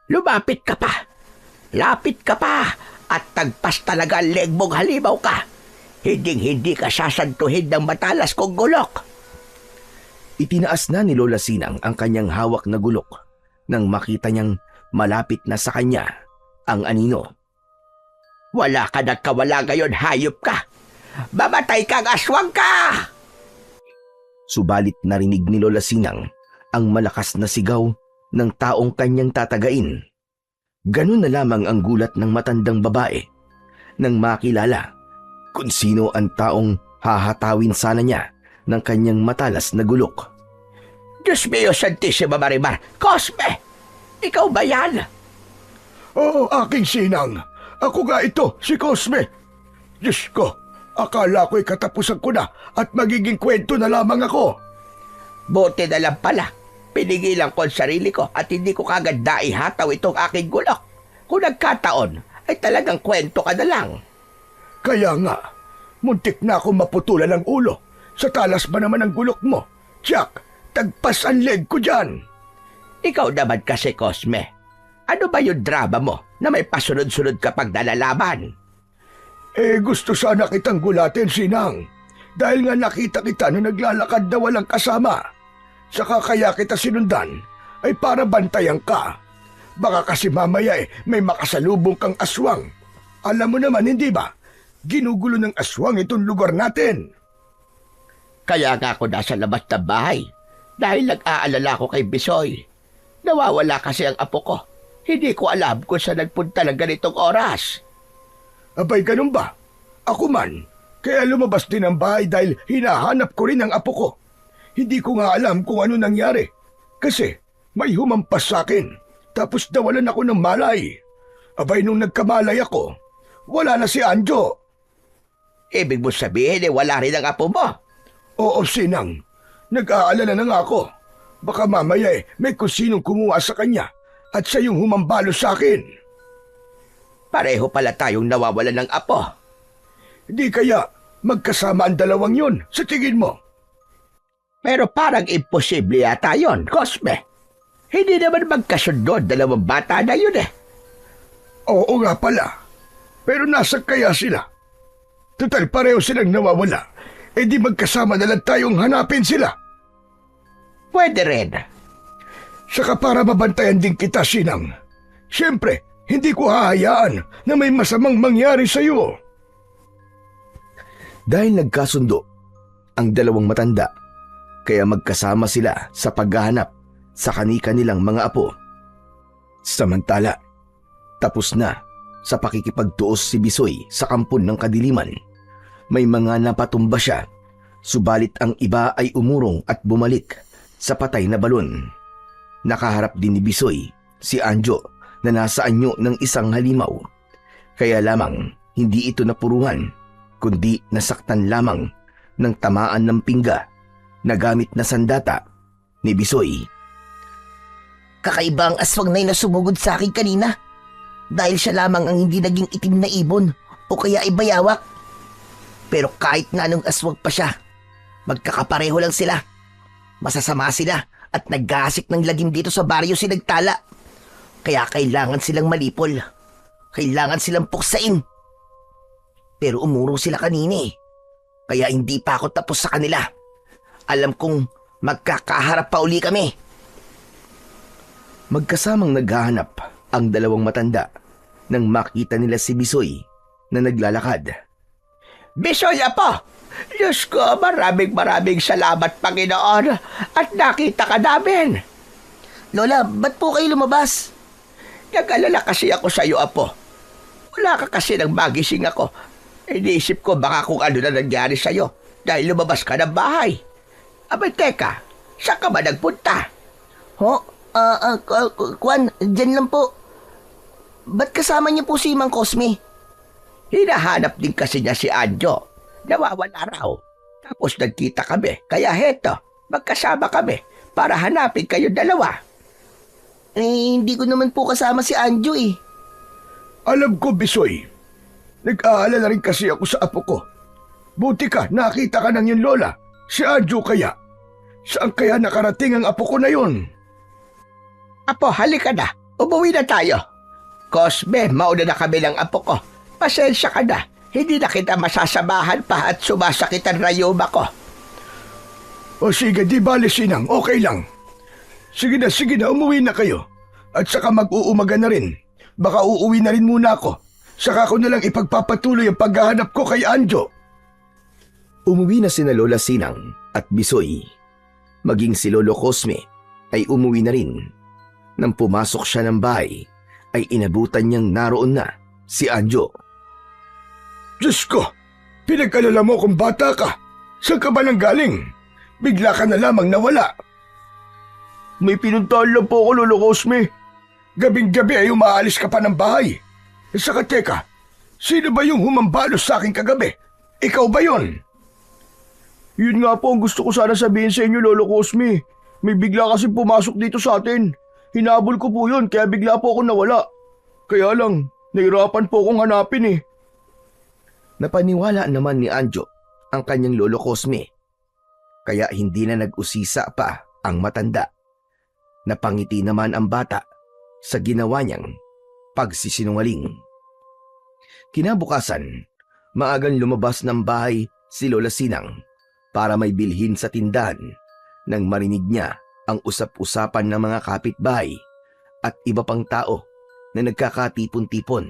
lumapit ka pa. Lapit ka pa at tagpas talaga ang leg mong halimaw ka. Hinding-hindi ka sasantuhin ng matalas kong gulok. Itinaas na ni Lola Sinang ang kanyang hawak na gulok nang makita niyang malapit na sa kanya ang anino. Wala ka na kawala ngayon, hayop ka. Mamatay kang aswang ka! Subalit narinig ni Lola Sinang ang malakas na sigaw ng taong kanyang tatagain. Ganun na lamang ang gulat ng matandang babae nang makilala kung sino ang taong hahatawin sana niya ng kanyang matalas na gulok. Diyos mio, Santissima Marimar! Cosme! Ikaw ba yan? Oo, aking Sinang. Ako nga ito, si Cosme. Diyos ko, akala ko'y katapusan ko na at magiging kwento na lamang ako. Buti na lang pala. Pinigilan ko ang sarili ko at hindi ko kagad naihataw itong aking gulok. Kung nagkataon, ay talagang kwento ka na lang. Kaya nga, muntik na akong maputulan ng ulo. Sa talas ba naman ang gulok mo? Jack, tagpas ang leg ko dyan. Ikaw naman kasi, Cosme. Ano ba yung drama mo na may pasunod-sunod kapag nalalaban? Gusto sana kitang gulatin, Sinang. Dahil nga nakita kita na naglalakad na walang kasama. Saka kaya kita sinundan ay para bantayan ka. Baka kasi mamaya may makasalubong kang aswang. Alam mo naman, hindi ba? Ginugulo ng aswang itong lugar natin. Kaya nga ako nasa labas ng bahay dahil nag-aalala ko kay Bisoy. Nawawala kasi ang apo ko. Hindi ko alam kung saan nagpunta ng ganitong oras. Abay, ganun ba? Ako man, kaya lumabas din ang bahay dahil hinahanap ko rin ang apo ko. Hindi ko nga alam kung ano nangyari. Kasi may humampas sa akin. Tapos nawalan ako ng malay. Abay, nung nagkamalay ako, wala na si Anjo. Ibig mo sabihin wala rin ang apo mo? Oo, Sinang. Nag-aalala na nga ako. Baka mamaya may kusinong kumuha sa kanya at siya yung humambalo sa akin. Pareho pala tayong nawawalan ng apo. Di kaya magkasama ang dalawang yun sa tingin mo? Pero parang imposible yata yun, Cosme. Hindi naman magkasundo dalawang bata na yun eh. Oo nga pala. Pero nasa kaya sila? Total pareho silang nawawala. Di magkasama na lang tayong hanapin sila. Pwede rin. Saka para mabantayan din kita, Sinang. Siyempre, hindi ko hahayaan na may masamang mangyari sa iyo. Dahil nagkasundo ang dalawang matanda, kaya magkasama sila sa paghahanap sa kani-kanilang mga apo. Samantala, tapos na sa pakikipagtuos si Bisoy sa kampon ng kadiliman. May mga napatumba siya, subalit ang iba ay umurong at bumalik sa patay na balon. Nakaharap din ni Bisoy si Anjo na nasa anyo ng isang halimaw. Kaya lamang hindi ito napuruhan, kundi nasaktan lamang ng tamaan ng pingga na gamit na sandata ni Bisoy. Kakaiba ang aswang na yun na sumugod sa akin kanina. Dahil siya lamang ang hindi naging itim na ibon o kaya ibayawak. Pero kahit na anong aswang pa siya, magkakapareho lang sila. Masasama sila at naggasik ng lagim dito sa baryo sinagtala. Kaya kailangan silang malipol. Kailangan silang puksain. Pero umurong sila kanina eh. Kaya hindi pa ako tapos sa kanila. Alam kong magkakaharap pa uli kami. Magkasamang naghahanap ang dalawang matanda nang makita nila si Bisoy na naglalakad. Bisoy, apo! Diyos ko, maraming salamat, Panginoon, at nakita ka namin. Lola, ba't po kayo lumabas? Nag-alala kasi ako sa iyo, apo. Wala ka kasi nang magising ako. Iniisip ko baka kung ano na nangyari sa iyo dahil lumabas ka ng bahay. Abay, teka, saan ka ba nagpunta? Kwan, dyan lang po. Ba't kasama niyo po si Mang Cosme? Hinahanap din kasi niya si Anjo. Nawawala raw. Tapos nagkita kami. Kaya heto, magkasama kami para hanapin kayo dalawa. Hindi ko naman po kasama si Anjo eh. Alam ko, Bisoy. Nag-aalala rin kasi ako sa apo ko. Buti ka, nakita ka ng yung lola. Si Anjo kaya. Saan kaya nakarating ang apo ko na yun? Apo, halika na. Umuwi na tayo. Cosme, mauna na kami ng apo ko. Pasensya ka na. Hindi na kita masasamahan pa at sumasakit ang rayuma ko. O sige, di bale Sinang, okay lang. Sige na, umuwi na kayo. At saka mag-uumaga na rin. Baka uuwi na rin muna ako. Saka ko na lang ipagpapatuloy ang paghahanap ko kay Anjo. Umuwi na sina Lola Sinang at Bisoy. Maging si Lolo Cosme ay umuwi na rin. Nang pumasok siya ng bahay, ay inabutan niyang naroon na si Anjo. Diyos ko, pinag-alala mo kung bata ka. Saan ka ba nang galing? Bigla ka na lamang nawala. May pinuntahan lang po ako, Lolo Cosme. Gabing-gabi ay umaalis ka pa ng bahay. Saka teka, sino ba yung humambalos sa akin kagabi? Ikaw ba yon? Yun nga po ang gusto ko sana sabihin sa inyo, Lolo Cosme. May bigla kasi pumasok dito sa atin. Hinabol ko po yun, kaya bigla po ako nawala. Kaya lang, nahirapan po akong hanapin eh. Napaniwala naman ni Anjo ang kanyang Lolo Cosme. Kaya hindi na nag-usisa pa ang matanda. Napangiti naman ang bata sa ginawa niyang pagsisinungaling. Kinabukasan, maagang lumabas ng bahay si Lola Sinang para may bilhin sa tindahan nang marinig niya ang usap-usapan ng mga kapitbahay at iba pang tao na nagkakatipon-tipon.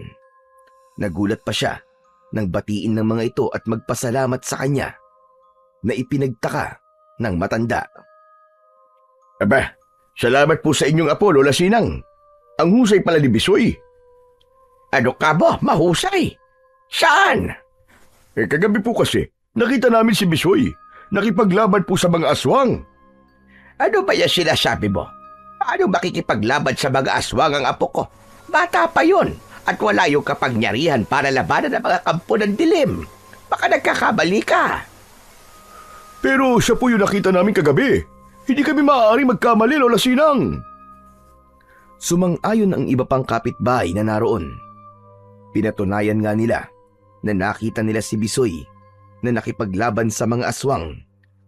Nagulat pa siya nang batiin ng mga ito at magpasalamat sa kanya na ipinagtaka ng matanda. Aba, salamat po sa inyong apo, Lola Sinang. Ang husay pala ni Bisoy. Ano ka ba? Mahusay? Saan? Kagabi po kasi, nakita namin si Bisoy. Nakipaglaban po sa mga aswang. Ano ba yung sinasabi mo? Paano makikipaglaban sa mga aswang ang apo ko? Bata pa yun at wala yung kapangyarihan para labanan ang mga kampo ng dilim. Baka nagkakamali ka. Pero siya po yung nakita namin kagabi. Hindi kami maaaring magkamali, Lola Sinang. Sumang-ayon ang iba pang kapitbahay na naroon. Pinatunayan nga nila na nakita nila si Bisoy na nakipaglaban sa mga aswang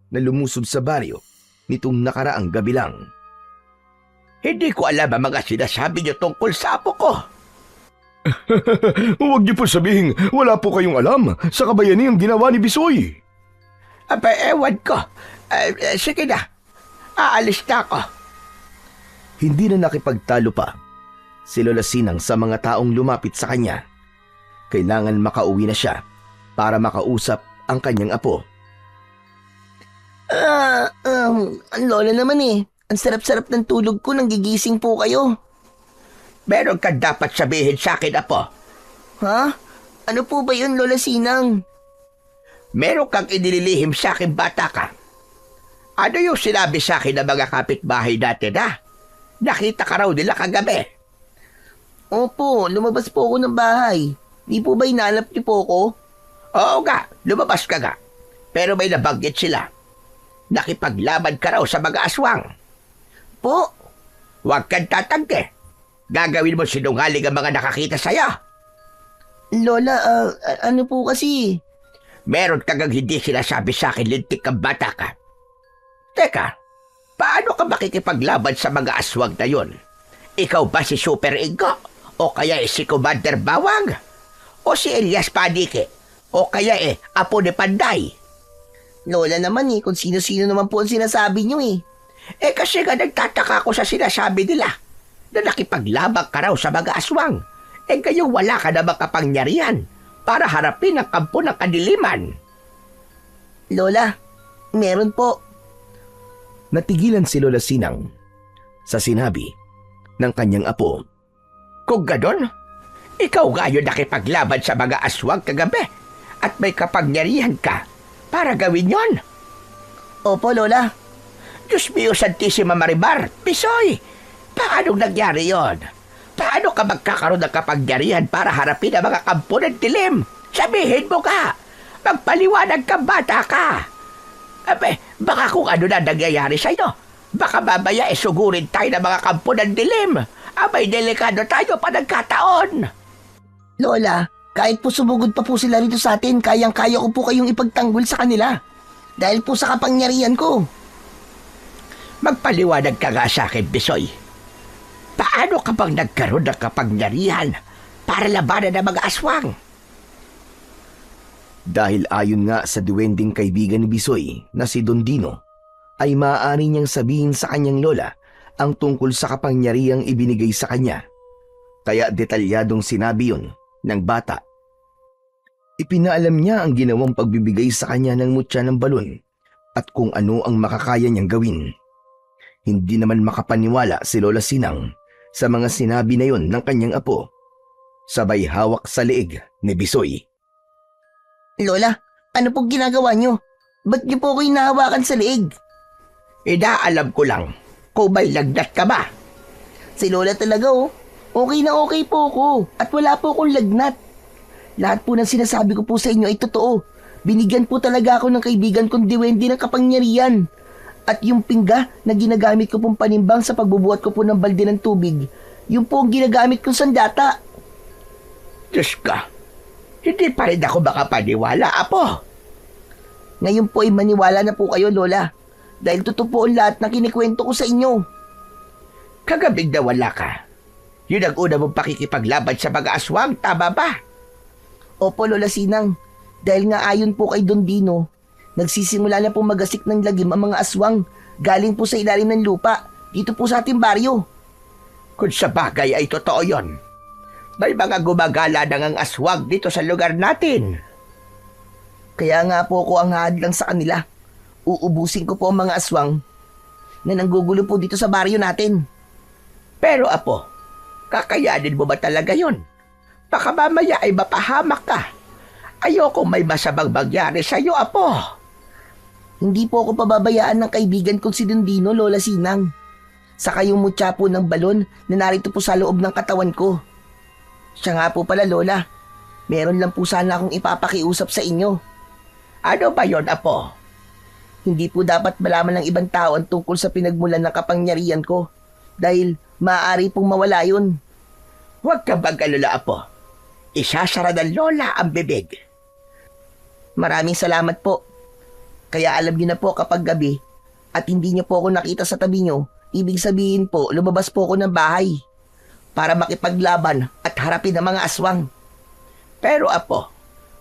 na lumusod sa baryo nitong nakaraang gabi lang. Hindi ko alam ang mga sinasabi niyo tungkol sa apo ko. Huwag niyo po sabihin, wala po kayong alam sa kabayaniang ginawa ni Bisoy. Aba, ewan ko. Sige na. Aalis na ako. Hindi na nakipagtalo pa si Lola Sinang sa mga taong lumapit sa kanya. Kailangan makauwi na siya para makausap ang kanyang apo. Ang lola naman eh. Ang sarap-sarap ng tulog ko nang gigising po kayo. Meron kang dapat sabihin sa akin, apo. Ha? Ano po ba yun, Lola Sinang? Meron kang inililihim sa akin, bata ka. Ano yung sinabi sa akin ng mga kapitbahay natin, ha? Nakita ka raw nila kagabi. Opo, lumabas po ako ng bahay. Di po ba hinanap niyo po ako? Oo nga, lumabas ka nga. Pero may nabanggit sila. Nakipaglaban ka raw sa mga aswang. Po? Huwag kang tatangke. Gagawin mo sinungaling ang mga nakakita sa'yo. Lola, ano po kasi? Meron kagang hindi sinasabi sa akin, lintik kang bata ka. Teka, paano ka makikipaglaban sa mga aswang na yun? Ikaw ba si Super Ingo? O kaya si Commander Bawang? O si Elias Panike? O kaya Apo ni Panday? Lola naman kung sino-sino naman po ang sinasabi niyo eh. Kasi nga nagtataka ako sa sinasabi nila na nakipaglabang ka raw sa mga aswang. Ngayong wala ka na makapangyarihan para harapin ang kampo ng kadiliman. Lola, meron po. Natigilan si Lola Sinang sa sinabi ng kanyang apo. Kung ganon, ikaw nga yung nakipaglaban sa mga aswang kagabi at may kapangyarihan ka para gawin yon. Opo, Lola. Diyos mio, Santissima Marimar, Bisoy, paano nangyari yon? Paano ka magkakaroon ng kapangyarihan para harapin ang mga kampo ng dilim? Sabihin mo ka! Magpaliwanag ka, bata ka! Baka kung ano na nangyayari sa'yo. Baka mamaya sugurin tayo ng mga kampo ng dilim. Abay, delikado tayo pa nagkataon. Lola, kahit po sumugod pa po sila rito sa atin, kayang-kaya ko po kayong ipagtanggol sa kanila. Dahil po sa kapangyarihan ko. Magpaliwanag ka nga sa akin, Bisoy. paano ka bang nagkaroon ng kapangyarihan para labanan ng mga aswang? Dahil ayon nga sa duwending kaibigan ni Bisoy na si Don Dino, ay maaari niyang sabihin sa kanyang lola ang tungkol sa kapangyarihang ibinigay sa kanya. Kaya detalyadong sinabi yun ng bata. Ipinaalam niya ang ginawang pagbibigay sa kanya ng mutya ng balon at kung ano ang makakaya niyang gawin. Hindi naman makapaniwala si Lola Sinang sa mga sinabi na yon ng kanyang apo. Sabay hawak sa leeg ni Bisoy. Lola, ano pong ginagawa niyo? Ba't niyo po ako hinahawakan sa leeg? Inaalam ko lang kung may lagnat ka ba. Si Lola talaga oh. Okay na okay po ako at wala po akong lagnat. Lahat po ng sinasabi ko po sa inyo ay totoo. Binigyan po talaga ako ng kaibigan kong diwende ng kapangyarihan. At yung pingga na ginagamit ko pong panimbang sa pagbubuhat ko po ng balde ng tubig, yung po ang ginagamit kong sandata. Diyos ka, hindi pa rin ako makapaniwala, apo. Ngayon po ay maniwala na po kayo, Lola. Dahil totoo po ang lahat na kinikwento ko sa inyo. Kagabing nawala ka. Yun ang una mong pakikipaglaban sa mga aswang, tama ba? Opo, Lola Sinang. Dahil nga ayon po kay Don Dino, nagsisimula na po magasik ng lagim ang mga aswang galing po sa ilalim ng lupa, dito po sa ating baryo. Kung sa bagay ay totoo yon, may mga gumagala ng ang aswang dito sa lugar natin. Kaya nga po ako ang hadlang sa kanila. Uubusin ko po ang mga aswang na nanggugulo po dito sa baryo natin. Pero apo, kakayanin mo ba talaga yon? Baka mamaya ay mapahamak ka. Ayoko may masamang mangyari sa'yo, apo. Hindi po ako pababayaan ng kaibigan kong si Dundino, Lola Sinang. Saka yung mutya po ng balon na narito po sa loob ng katawan ko. Siya nga po pala, Lola. Meron lang po sana akong ipapakiusap sa inyo. Ano ba yon, apo? Hindi po dapat malaman ng ibang tao ang tungkol sa pinagmulan ng kapangyarihan ko. Dahil maaari pong mawala yun. Huwag ka mag-alala, apo. Isasara ng lola ang bibig. Maraming salamat po. Kaya alam niyo na po kapag gabi at hindi niyo po ako nakita sa tabi niyo, ibig sabihin po lumabas po ako ng bahay para makipaglaban at harapin ang mga aswang. Pero apo,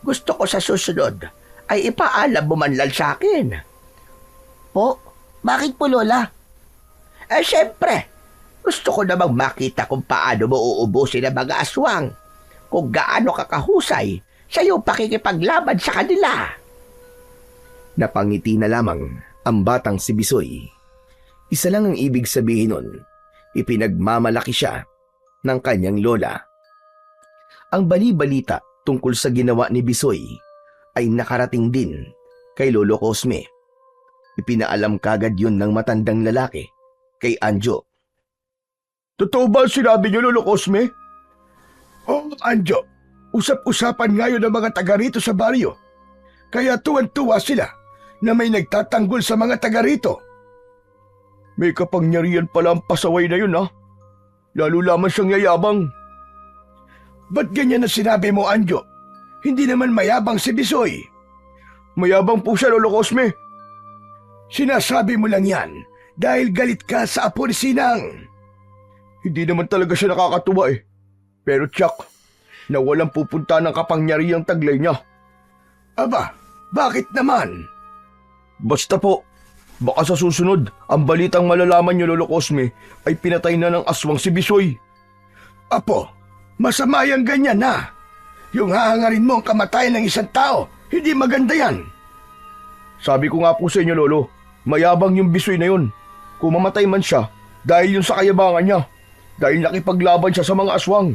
gusto ko sa susunod ay ipaalam mo man lang sa akin. Po? Bakit po, Lola? Siyempre, gusto ko namang makita kung paano mo uubusin ang mga aswang. Kung gaano kakahusay sa iyong pakikipaglaban sa kanila. Napangiti na lamang ang batang si Bisoy. Isa lang ang ibig sabihin nun, ipinagmamalaki siya ng kanyang lola. Ang bali-balita tungkol sa ginawa ni Bisoy ay nakarating din kay Lolo Cosme. Ipinaalam kagad yun ng matandang lalaki kay Anjo. Totoo ba ang sinabi niyo, Lolo Cosme? Oo, Anjo. Usap-usapan ngayon ng mga taga rito sa baryo. Kaya tuwan-tuwa sila na may nagtatanggol sa mga taga rito. May kapangyarihan pala ang pasaway na yun, ha? Lalo lamang siyang yayabang. Ba't ganyan na sinabi mo, Anjo? Hindi naman mayabang si Bisoy. Mayabang po siya, Lolo Cosme. Sinasabi mo lang yan dahil galit ka sa apo ni Sinang. Hindi naman talaga siya nakakatuwa eh. Pero tiyak, na walang pupunta ng kapangyarihang taglay niya. Aba, bakit naman? Basta po, baka sa susunod, ang balitang malalaman niyo, Lolo Cosme, ay pinatay na ng aswang si Bisoy. Apo, masama yung ganyan na. Yung hahangarin mo ang kamatayan ng isang tao, hindi maganda yan. Sabi ko nga po sa inyo, Lolo, mayabang yung Bisoy na yun. Kung mamatay man siya, dahil yun sa kayabangan niya, dahil nakipaglaban siya sa mga aswang.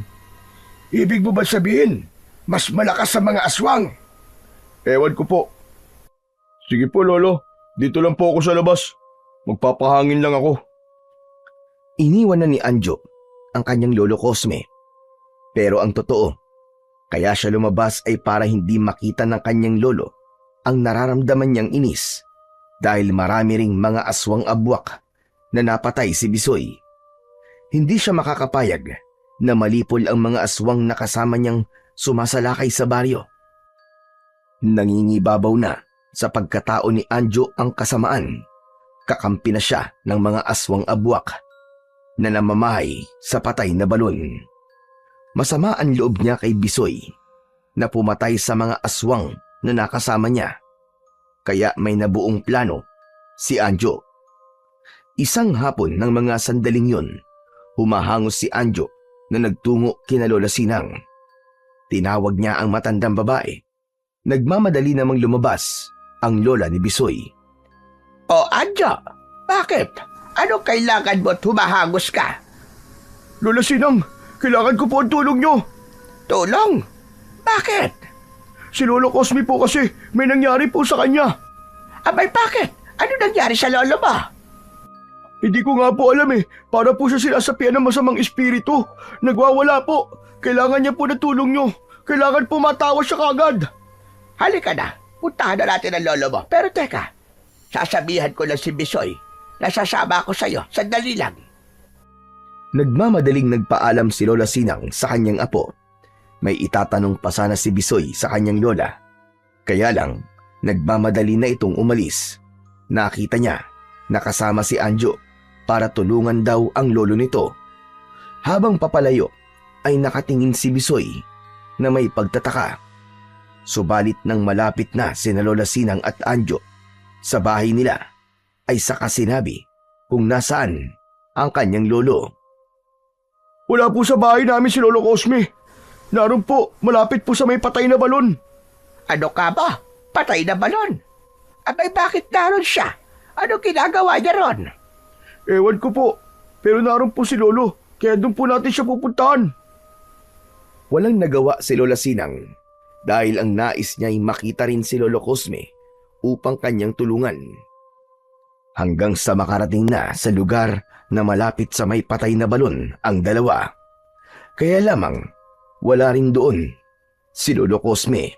Ibig mo ba sabihin, mas malakas sa mga aswang? Ewan ko po. Sige po, Lolo. Dito lang po ako sa labas. Magpapahangin lang ako. Iniwan na ni Anjo ang kanyang Lolo Cosme. Pero ang totoo, kaya siya lumabas ay para hindi makita ng kanyang lolo ang nararamdaman niyang inis dahil marami ring mga aswang abwak na napatay si Bisoy. Hindi siya makakapayag na malipol ang mga aswang na kasama niyang sumasalakay sa baryo. Nangingibabaw na sa pagkatao ni Anjo ang kasamaan. Kakampi na siya ng mga aswang abwak. na namamahay sa patay na balon. Masama ang loob niya kay Bisoy na pumatay sa mga aswang na nakasama niya. Kaya may nabuong plano si Anjo. Isang hapon ng mga sandaling yun, humahangos si Anjo na nagtungo kina Lola Sinang. Tinawag niya ang matandang babae. Nagmamadali namang lumabas ang lola ni Bisoy. O Anjo, bakit? Ano kailangan mo at humahangos ka? Lola Sinang, kailangan ko po ang tulong nyo. Tulong? Bakit? Si Lolo Cosme po kasi may nangyari po sa kanya. Abay bakit? Ano nangyari sa lolo mo? Hindi ko nga po alam Para po siya sinasapian ng masamang espiritu. Nagwawala po. Kailangan niya po na tulong nyo. Kailangan po matawa siya kagad. Halika na, puntahan na natin ang lolo mo. Pero teka, sasabihan ko lang si Bisoy na sasama ako sa'yo. Sandali lang. Nagmamadaling nagpaalam si Lola Sinang sa kanyang apo. May itatanong pa sana si Bisoy sa kanyang lola. Kaya lang, nagmamadali na itong umalis. Nakita niya nakasama si Anjo para tulungan daw ang lolo nito. Habang papalayo ay nakatingin si Bisoy na may pagtataka. Subalit nang malapit na sina Lola Sinang at Anjo sa bahay nila ay saka sinabi kung nasaan ang kanyang lolo. Wala po sa bahay namin si Lolo Cosme. Naroon po, malapit po sa may patay na balon. Ano ka ba? Patay na balon? Abay bakit naroon siya? Ano ginagawa niya ron? Ewan ko po, pero naroon po si Lolo, kaya doon po natin siya pupuntahan. Walang nagawa si Lola Sinang dahil ang nais niya ay makita rin si Lolo Cosme upang kanyang tulungan. Hanggang sa makarating na sa lugar na malapit sa may patay na balon ang dalawa. Kaya lamang wala rin doon si Lolo Cosme.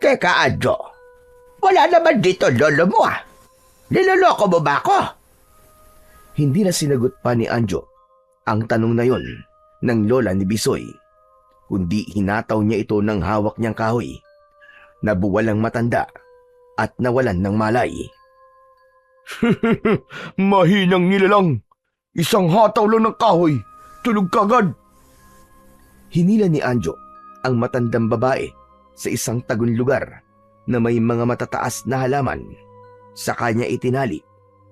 Teka, Anjo. Wala naman dito lolo mo Niloloko mo ba ako? Hindi na sinagot pa ni Anjo ang tanong na yon ng lola ni Bisoy, kundi hinataw niya ito ng hawak niyang kahoy. Nabuwalang matanda at nawalan ng malay. Mahinang nilalang. Isang hataw lang ng kahoy. Tulog kagad. Hinila ni Anjo ang matandang babae sa isang tagun lugar na may mga matataas na halaman. Sa kanya itinali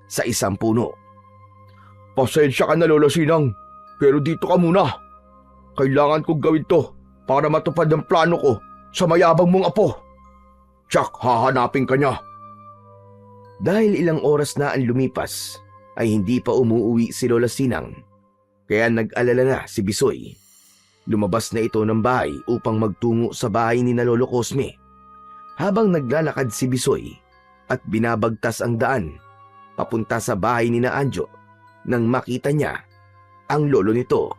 sa isang puno. Pasensya ka na, Lola Sinang, pero dito ka muna. Kailangan kong gawin to para matupad ang plano ko sa mayabang mong apo. Tsak, hahanapin ka niya. Dahil ilang oras na ang lumipas, ay hindi pa umuuwi si Lola Sinang. Kaya nag-alala na si Bisoy. Lumabas na ito ng bahay upang magtungo sa bahay ni na Lolo Cosme. Habang naglalakad si Bisoy at binabagtas ang daan papunta sa bahay ni na Anjo nang makita niya ang lolo nito.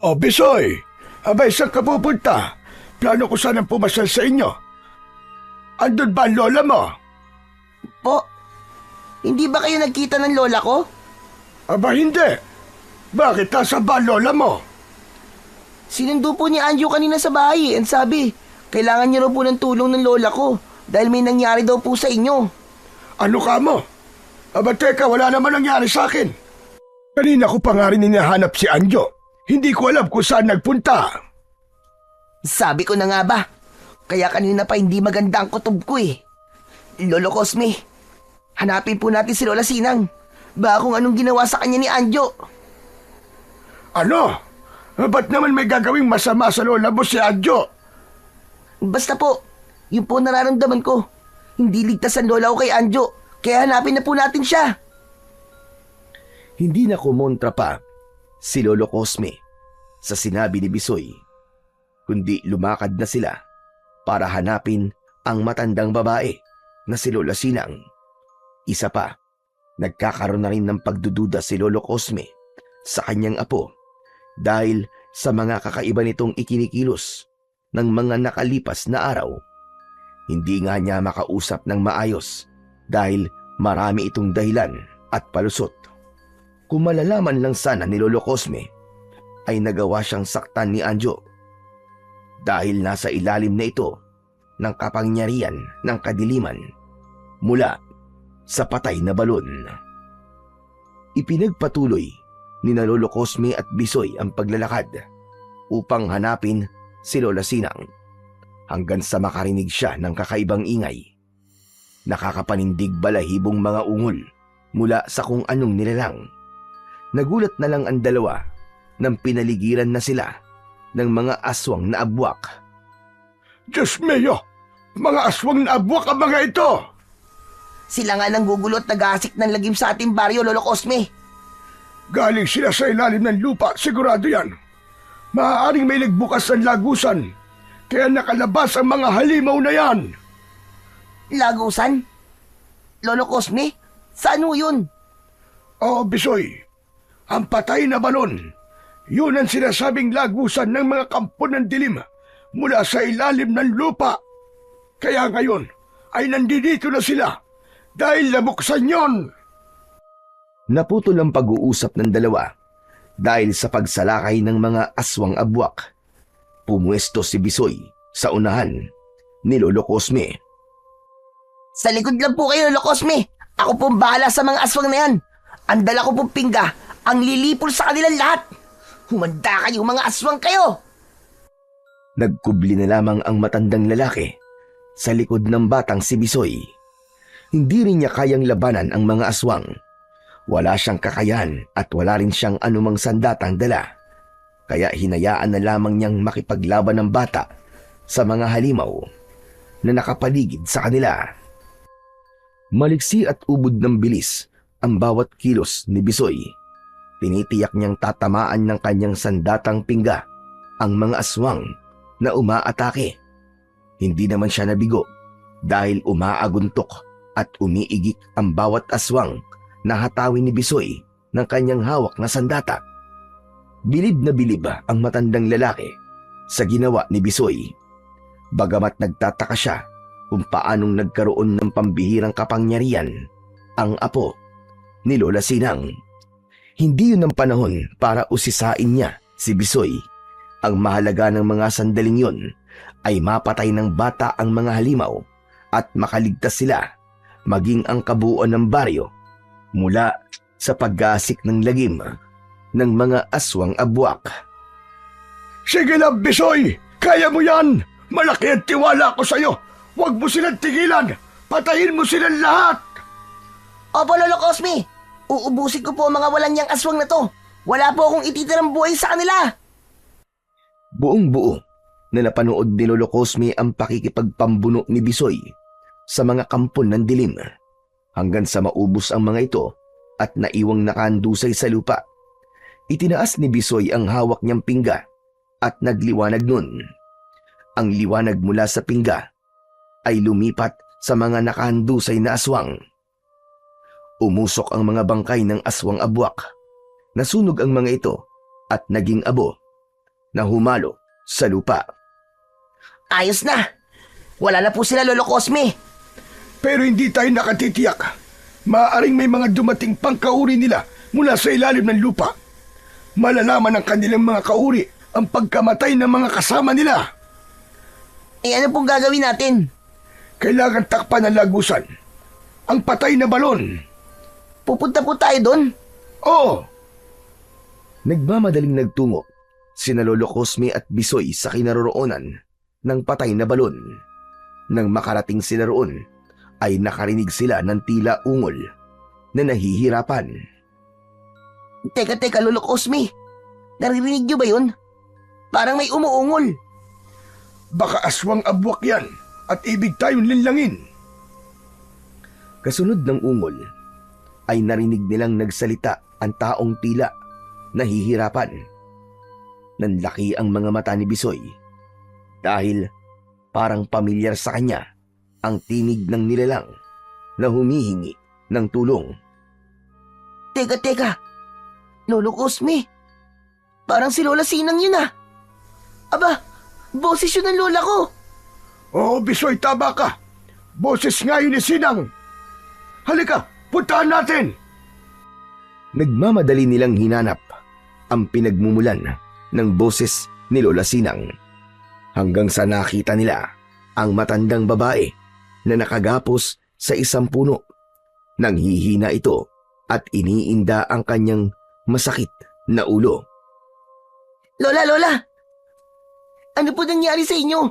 O Bisoy, abay saan ka pupunta? Plano ko sanang pumasal sa inyo. Andun ba ang lola mo? Po, hindi ba kayo nagkita ng lola ko? Aba hindi. Bakit nasa ba ang lola mo? Sinundo po ni Anjo kanina sa bahay and sabi, kailangan niyo raw po ng tulong ng lola ko dahil may nangyari daw po sa inyo. Ano ka mo? Aba teka, wala naman nangyari sa akin. Kanina ko pa nga rin hinahanap si Anjo. Hindi ko alam kung saan nagpunta. Sabi ko na nga ba, kaya kanina pa hindi maganda ang kutob ko Lolo Cosme, hanapin po natin si Lola Sinang. Baka kung anong ginawa sa kanya ni Anjo. Ano? Ba't naman may gagawing masama sa lola mo si Anjo? Basta po, yun po nararamdaman ko. Hindi ligtas ang lola ko kay Anjo, kaya hanapin na po natin siya. Hindi na kumontra pa si Lolo Cosme sa sinabi ni Bisoy, kundi lumakad na sila para hanapin ang matandang babae na si Lola Sinang. Isa pa, nagkakaroon na rin ng pagdududa si Lolo Cosme sa kanyang apo dahil sa mga kakaiba nitong ikinikilos ng mga nakalipas na araw. Hindi nga niya makausap ng maayos dahil marami itong dahilan at palusot. Kung malalaman lang sana ni Lolo Cosme, ay nagawa siyang saktan ni Anjo dahil nasa ilalim na ito ng kapangyarihan ng kadiliman mula sa patay na balon. Ipinagpatuloy ni Lolo Cosme at Bisoy ang paglalakad upang hanapin si Lola Sinang hanggang sa makarinig siya ng kakaibang ingay. Nakakapanindig balahibong mga ungol mula sa kung anong nilalang. Nagulat na lang ang dalawa nang pinaligiran na sila ng mga aswang na abwak. Diyos mio! Mga aswang na abwak ang mga ito! Sila nga nang gugulo at nag-aasik ng lagim sa ating baryo, Lolo Cosme. Galing sila sa ilalim ng lupa, sigurado yan. Maaaring may nagbukas ng lagusan, kaya nakalabas ang mga halimaw na yan. Lagusan? Lolo Cosme? Saan ho yun? Oh, Bisoy, ang patay na balon. Yun ang sinasabing lagusan ng mga kampo ng dilim mula sa ilalim ng lupa. Kaya ngayon ay nandito na sila dahil nabuksan yon. Naputol ang pag-uusap ng dalawa dahil sa pagsalakay ng mga aswang abwak. Pumuesto si Bisoy sa unahan ni Lolo Cosme. Sa likod lang po kayo, Lolo Cosme. Ako pong bahala sa mga aswang na yan. Ang dala ko pong pingga, ang lilipol sa kanilang lahat. Humanda kayo, mga aswang kayo! Nagkubli na lamang ang matandang lalaki sa likod ng batang si Bisoy. Hindi rin niya kayang labanan ang mga aswang. Wala siyang kakayahan at wala rin siyang anumang sandatang dala. Kaya hinayaan na lamang niyang makipaglaban ng bata sa mga halimaw na nakapaligid sa kanila. Maliksi at ubod ng bilis ang bawat kilos ni Bisoy. Tinitiyak niyang tatamaan ng kanyang sandatang pingga ang mga aswang na umaatake. Hindi naman siya nabigo dahil umaaguntok at umiigik ang bawat aswang na hatawin ni Bisoy ng kanyang hawak na sandata. Bilib na bilib ang matandang lalaki sa ginawa ni Bisoy. Bagamat nagtataka siya kung paanong nagkaroon ng pambihirang kapangyarihan ang apo ni Lola Sinang. Hindi yun ang panahon para usisain niya si Bisoy. Ang mahalaga ng mga sandaling yun ay mapatay ng bata ang mga halimaw at makaligtas sila maging ang kabuuan ng baryo mula sa pag-gasik ng lagim ng mga aswang abwak. Sige lang, Bisoy! Kaya mo yan! Malaki ang tiwala ko sa'yo! Huwag mo silang tigilan! Patayin mo silang lahat! Opo, Lolo Cosme. Uubusin ko po ang mga walang niyang aswang na to. Wala po akong ititirang buhay sa kanila. Buong-buo na napanood ni Lolo Cosme ang pakikipagpambuno ni Bisoy sa mga kampon ng dilim hanggang sa maubos ang mga ito at naiwang nakandusay sa lupa. Itinaas ni Bisoy ang hawak niyang pingga at nagliwanag nun. Ang liwanag mula sa pingga ay lumipat sa mga nakahandusay na aswang. Umusok ang mga bangkay ng aswang abwak. Nasunog ang mga ito at naging abo na humalo sa lupa. Ayos na. Wala na po sila, Lolo Cosme. Pero hindi tayo nakatitiyak. Maaaring may mga dumating pang kauri nila mula sa ilalim ng lupa. Malalaman ng kanilang mga kauri ang pagkamatay ng mga kasama nila. Ano pong gagawin natin? Kailangan takpan ng lagusan ang patay na balon. Pupunta po tayo doon? Oo, Nagmamadaling nagtungo sina Lolo Cosme at Bisoy sa kinaroroonan ng patay na balon. Nang makarating sila roon, ay nakarinig sila ng tila ungol na nahihirapan. Teka, Lolo Cosme. Naririnig niyo ba yun? Parang may umuungol. baka aswang abwak yan at ibig tayong linlangin. Kasunod ng ungol, ay narinig nilang nagsalita ang taong tila nahihirapan. Nanlaki ang mga mata ni Bisoy dahil parang pamilyar sa kanya ang tinig ng nilalang na humihingi ng tulong. Teka. Lolo Cosme. Parang si Lola Sinang yun ah. Aba, boses yun ng lola ko. Oo, Bisoy, tama ka. Boses nga yun ni Sinang. Halika, puntahan natin. Nagmamadali nilang hinanap ang pinagmumulan ng boses ni Lola Sinang hanggang sa nakita nila ang matandang babae na nakagapos sa isang puno. Nanghihina ito at iniinda ang kanyang masakit na ulo. Lola, Lola! Ano po nangyari sa inyo?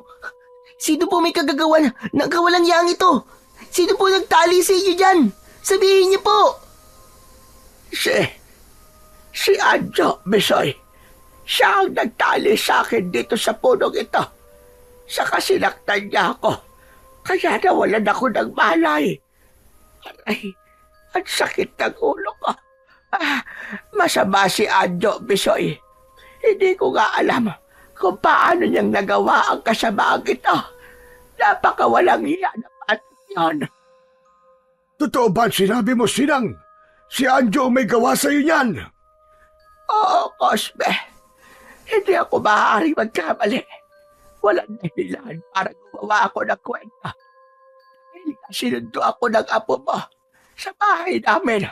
Sino po may kagagawan ng kawalang yang ito? Sino po nagtali sa inyo dyan? Sabihin niyo po! Si Anjo, Bisoy. Siya ang nagtali sa akin dito sa punong ito. Saka sinaktan niya ako. Kaya nawalan ako ng malay. Aray, ang sakit ng ulo ko. Masama si Anjo, Bisoy. Hindi ko nga alam kung paano niyang nagawa ang kasamaang ito. Napakawalang hiya naman yun. Totoo ba sinabi mo, Sinang? Si Anjo may gawa sa'yo niyan. Oo, Cosme. Hindi ako maaaring magkamali. Walang dahilan para gumawa ako ng kwenta. Dahil sinundo ako ng apo mo sa bahay namin.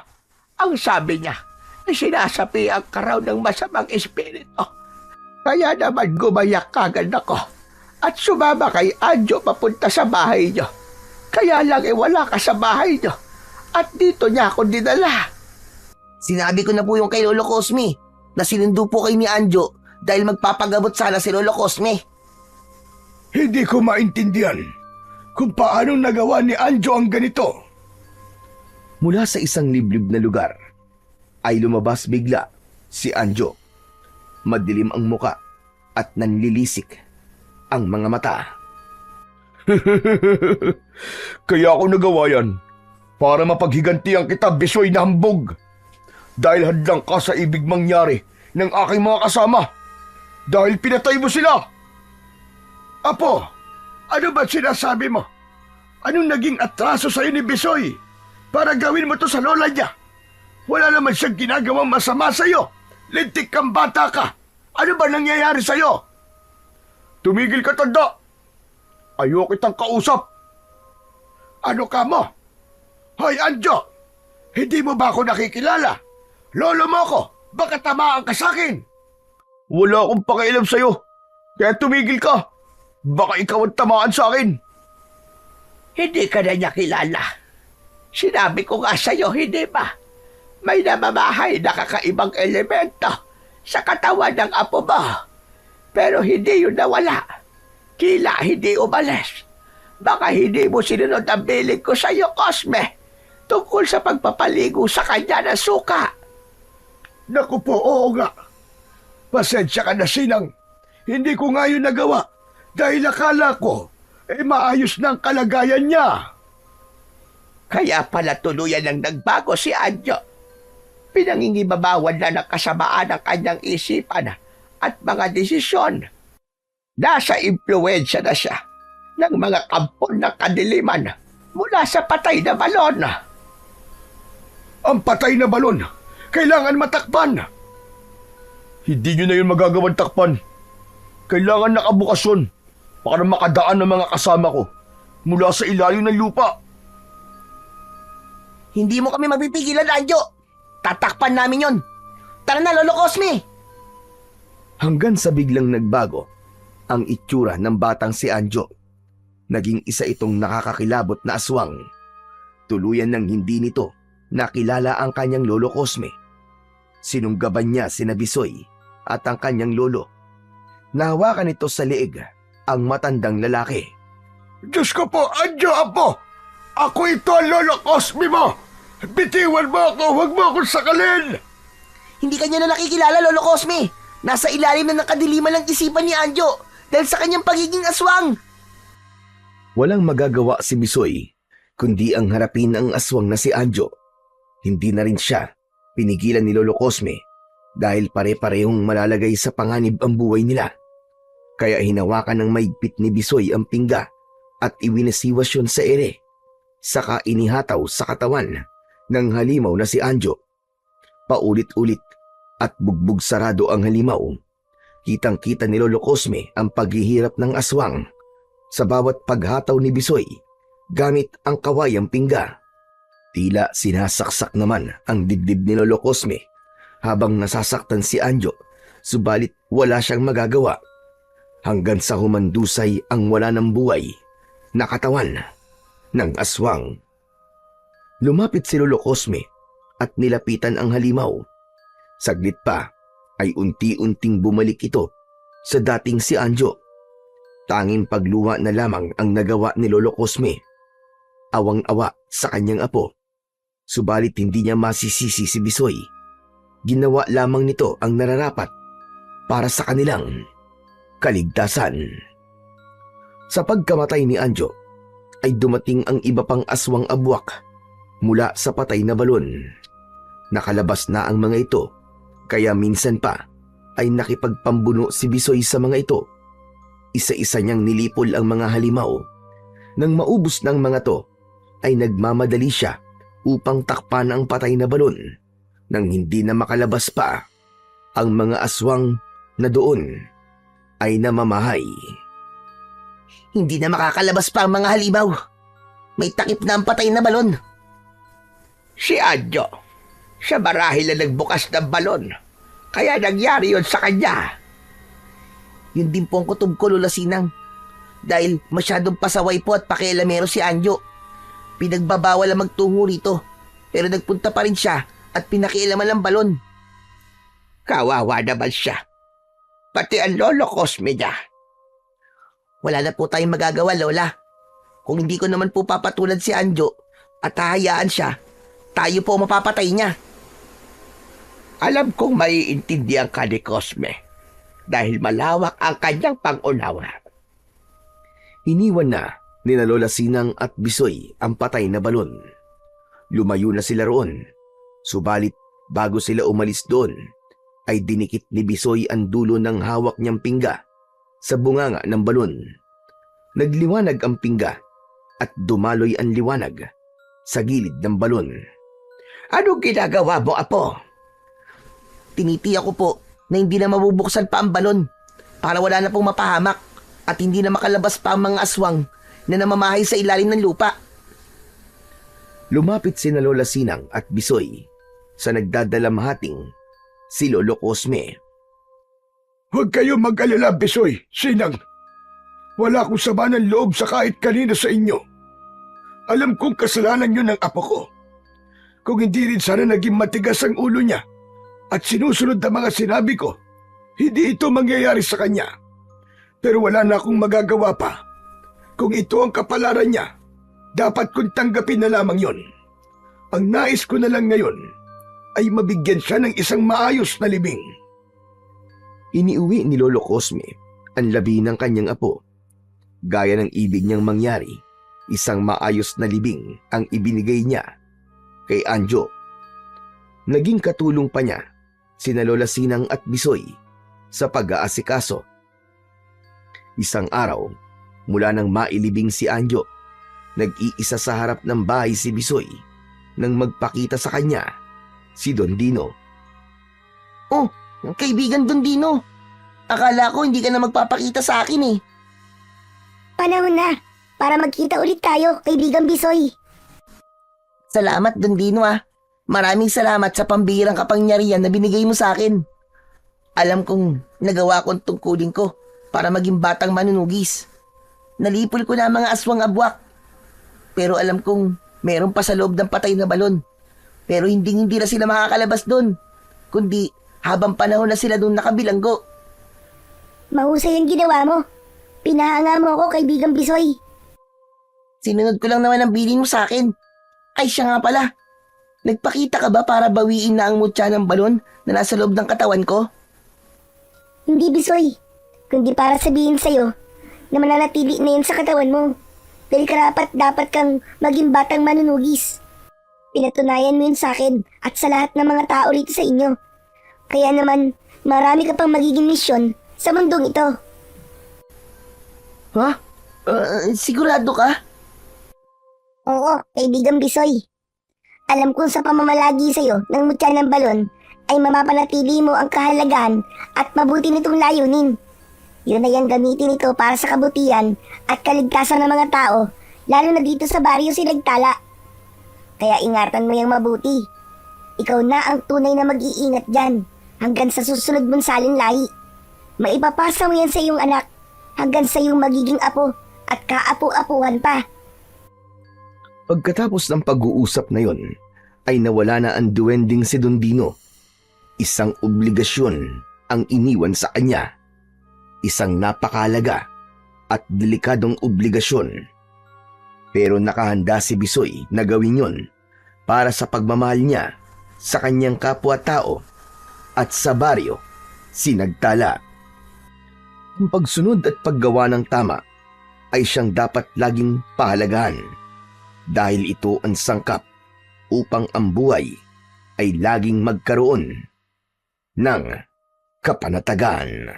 Ang sabi niya, ay sinasapian ka raw ng masamang espiritu. Kaya naman gumayak kagad ako at sumama kay Anjo papunta sa bahay niyo. Kaya lang wala ka sa bahay niyo at dito niya ako dinala. Sinabi ko na po yung kay Lolo Cosme na sinundo po kay ni Anjo dahil magpapagamot sana si Lolo Cosme. Hindi ko maintindihan kung paano nagawa ni Anjo ang ganito. Mula sa isang liblib na lugar ay lumabas bigla si Anjo. Madilim ang muka at nanlilisik ang mga mata. Kaya ako nagawa yan para mapaghigantihan kita, Bisoy na hambog. Dahil hadlang ka sa ibig mangyari ng aking mga kasama. Dahil pinatay mo sila. Apo, ano ba sinasabi mo? Anong naging atraso sa'yo ni Bisoy para gawin mo to sa lola niya? Wala naman siyang ginagawang masama sa'yo. Lintik kang bata ka. Ano ba nangyayari sa'yo? Tumigil ka, tanda. Ayoko kitang kausap. Ano ka mo? Hoy, Anjo! Hindi mo ba ako nakikilala? Lolo mo ako! Baka tamaan ka sa'kin! Wala akong pakialam sa'yo. Kaya tumigil ka. Baka ikaw ang tamaan sa'kin. Hindi ka na niya kilala. Sinabi ko nga sa'yo, hindi ba? May namamahay na kakaibang elemento sa katawan ng apo mo. Pero hindi yun nawala. Kila hindi umalis. Baka hindi mo sinunod ang bilig ko sa'yo, Cosme, tungkol sa pagpapaligo sa kanya ng suka. Naku po, oo nga. Pasensya ka na, Sinang. Hindi ko nga yun nagawa dahil akala ko, maayos na ang kalagayan niya. Kaya pala tuluyan ng nagbago si Anjo. Pinangingibabawan na ng kasamaan ng kanyang isipan at mga desisyon. Nasa impluwensya na siya ng mga kampon ng kadiliman mula sa patay na balon. Ang patay na balon, kailangan matakpan. Hindi nyo na yun magagawang takpan. Kailangan nakabukas yun para makadaan ng mga kasama ko mula sa ilalim ng lupa. Hindi mo kami mapipigilan, Anjo. Tatakpan namin yon. Tara na, Lolo Cosme! Hanggang sa biglang nagbago ang itsura ng batang si Anjo. Naging isa itong nakakakilabot na aswang. Tuluyan ng hindi nito nakilala ang kanyang lolo Cosme. Sinunggaban niya sina Bisoy at ang kanyang lolo. Nahawakan nito sa leeg ang matandang lalaki. Diyos ko po, Anjo, Apo! Ako ito ang lolo Cosme mo! Bitiwan mo ako, huwag mo akong sakalin! Hindi kanya na nakikilala, Lolo Cosme. Nasa ilalim na ng kadiliman ng isipan ni Anjo dahil sa kanyang pagiging aswang. Walang magagawa si Bisoy kundi ang harapin ang aswang na si Anjo. Hindi na rin siya pinigilan ni Lolo Cosme dahil pare-parehong malalagay sa panganib ang buhay nila. Kaya hinawakan ng maigpit ni Bisoy ang pingga at iwinasiwas yun sa ere. Saka inihataw sa katawan ng halimaw na si Anjo. Paulit-ulit at bugbog sarado ang halimaw. Kitang-kita ni Lolo Cosme ang paghihirap ng aswang sa bawat paghataw ni Bisoy gamit ang kawayang pingga. Tila sinasaksak naman ang dibdib ni Lolo Cosme habang nasasaktan si Anjo, subalit wala siyang magagawa hanggang sa humandusay ang wala ng buhay na katawan ng aswang. Lumapit si Lolo Cosme at nilapitan ang halimaw. Saglit pa ay unti-unting bumalik ito sa dating si Anjo. Tanging pagluwa na lamang ang nagawa ni Lolo Cosme. Awang-awa sa kanyang apo. Subalit hindi niya masisisi si Bisoy. Ginawa lamang nito ang nararapat para sa kanilang kaligtasan. Sa pagkamatay ni Anjo, ay dumating ang iba pang aswang abwak mula sa patay na balon. Nakalabas na ang mga ito, kaya minsan pa ay nakipagpambuno si Bisoy sa mga ito. Isa-isa niyang nilipol ang mga halimaw. Nang maubos ng mga to, ay nagmamadali siya upang takpan ang patay na balon nang hindi na makalabas pa ang mga aswang na doon ay namamahay. Hindi na makakalabas pa ang mga halimaw. May takip na ang patay na balon. Si Anjo, siya marahil na nagbukas ng balon. Kaya nangyari yun sa kanya. Yun din po ang kutob ko, Lola Sinang. Dahil masyadong pasaway po at pakialamero si Anjo. Pinagbabawal ang magtungo rito. Pero nagpunta pa rin siya at pinakialaman ang balon. Kawawa naman siya. Pati ang Lolo Cosme niya. Wala na po tayong magagawa, Lola. Kung hindi ko naman po papatulan si Anjo at hahayaan siya, tayo po mapapatay niya. Alam kong maiintindihan ka ni Cosme dahil malawak ang kanyang pang-unawa. Iniwan na ni na Lola Sinang at Bisoy ang patay na balon. Lumayo na sila roon. Subalit bago sila umalis doon, ay dinikit ni Bisoy ang dulo ng hawak niyang pingga sa bunganga ng balon. Nagliwanag ang pingga at dumaloy ang liwanag sa gilid ng balon. Anong ginagawa mo, Apo? Tinitiyak ko po na hindi na mabubuksan pa ang balon para wala na pong mapahamak at hindi na makalabas pa ang mga aswang na namamahay sa ilalim ng lupa. Lumapit sina Lola Sinang at Bisoy sa nagdadalamhating si Lolo Cosme. Huwag kayong mag-alala, Bisoy, Sinang. Wala akong sama ng loob sa kahit kanino sa inyo. Alam kong kasalanan yun ng apo ko. Kung hindi rin sana naging matigas ang ulo niya at sinusunod ang mga sinabi ko, hindi ito mangyayari sa kanya. Pero wala na akong magagawa pa. Kung ito ang kapalaran niya, dapat kong tanggapin na lamang yon. Ang nais ko na lang ngayon ay mabigyan siya ng isang maayos na libing. Iniuwi ni Lolo Cosme ang labi ng kanyang apo. Gaya ng ibig niyang mangyari, isang maayos na libing ang ibinigay niya kay Anjo. Naging katulong pa niya sina Lola Sinang at Bisoy sa pag-aasikaso. Isang araw, mula nang mailibing si Anjo, nag-iisa sa harap ng bahay si Bisoy nang magpakita sa kanya si Don Dino. Oh, kaibigan Don Dino. Akala ko hindi ka na magpapakita sa akin eh. Panahon na para magkita ulit tayo, kaibigang Bisoy. Salamat Don Dino ah. Maraming salamat sa pambihirang kapangyarihan na binigay mo sa akin. Alam kong nagawa ko ang tungkulin ko para maging batang manunugis. Nalipol ko na ang mga aswang abwak. Pero alam kong meron pa sa loob ng patay na balon. Pero hindi na sila makakalabas doon. Kundi habang panahon na sila doon nakabilanggo. Mahusay ang ginawa mo. Pinahanga mo ako, kaibigang Bisoy. Sinunod ko lang naman ang bilin mo sa akin. Ay siya nga pala. Nagpakita ka ba para bawiin na ang mutya ng balon na nasa loob ng katawan ko? Hindi, Bisoy. Kundi para sabihin sa'yo na mananatili na yun sa katawan mo. Dahil karapat dapat kang maging batang manunugis. Pinatunayan mo yun sa akin at sa lahat ng mga tao rito sa inyo. Kaya naman, marami ka pang magiging misyon sa mundong ito. Ha? Sigurado ka? Oo, kaibigang Bisoy. Alam kong sa pamamalagi sa'yo ng mutya ng balon ay mapapanatili mo ang kahalagahan at mabuti nitong layunin. Yun na yung gamitin ito para sa kabutihan at kaligtasan ng mga tao, lalo na dito sa baryo Sinagtala. Kaya ingatan mo yung mabuti. Ikaw na ang tunay na mag-iingat dyan hanggang sa susunod mong salinlahi. Maipapasa mo yan sa iyong anak hanggang sa iyong magiging apo at kaapu-apuhan pa. Pagkatapos ng pag-uusap na yon, ay nawala na ang duwending si Don Dino. Isang obligasyon ang iniwan sa kanya. Isang napakalaga at delikadong obligasyon. Pero nakahanda si Bisoy na gawin yun para sa pagmamahal niya sa kanyang kapwa-tao at sa baryo Sinagtala. Ang pagsunod at paggawa ng tama ay siyang dapat laging pahalagahan dahil ito ang sangkap upang ang buhay ay laging magkaroon ng kapanatagan.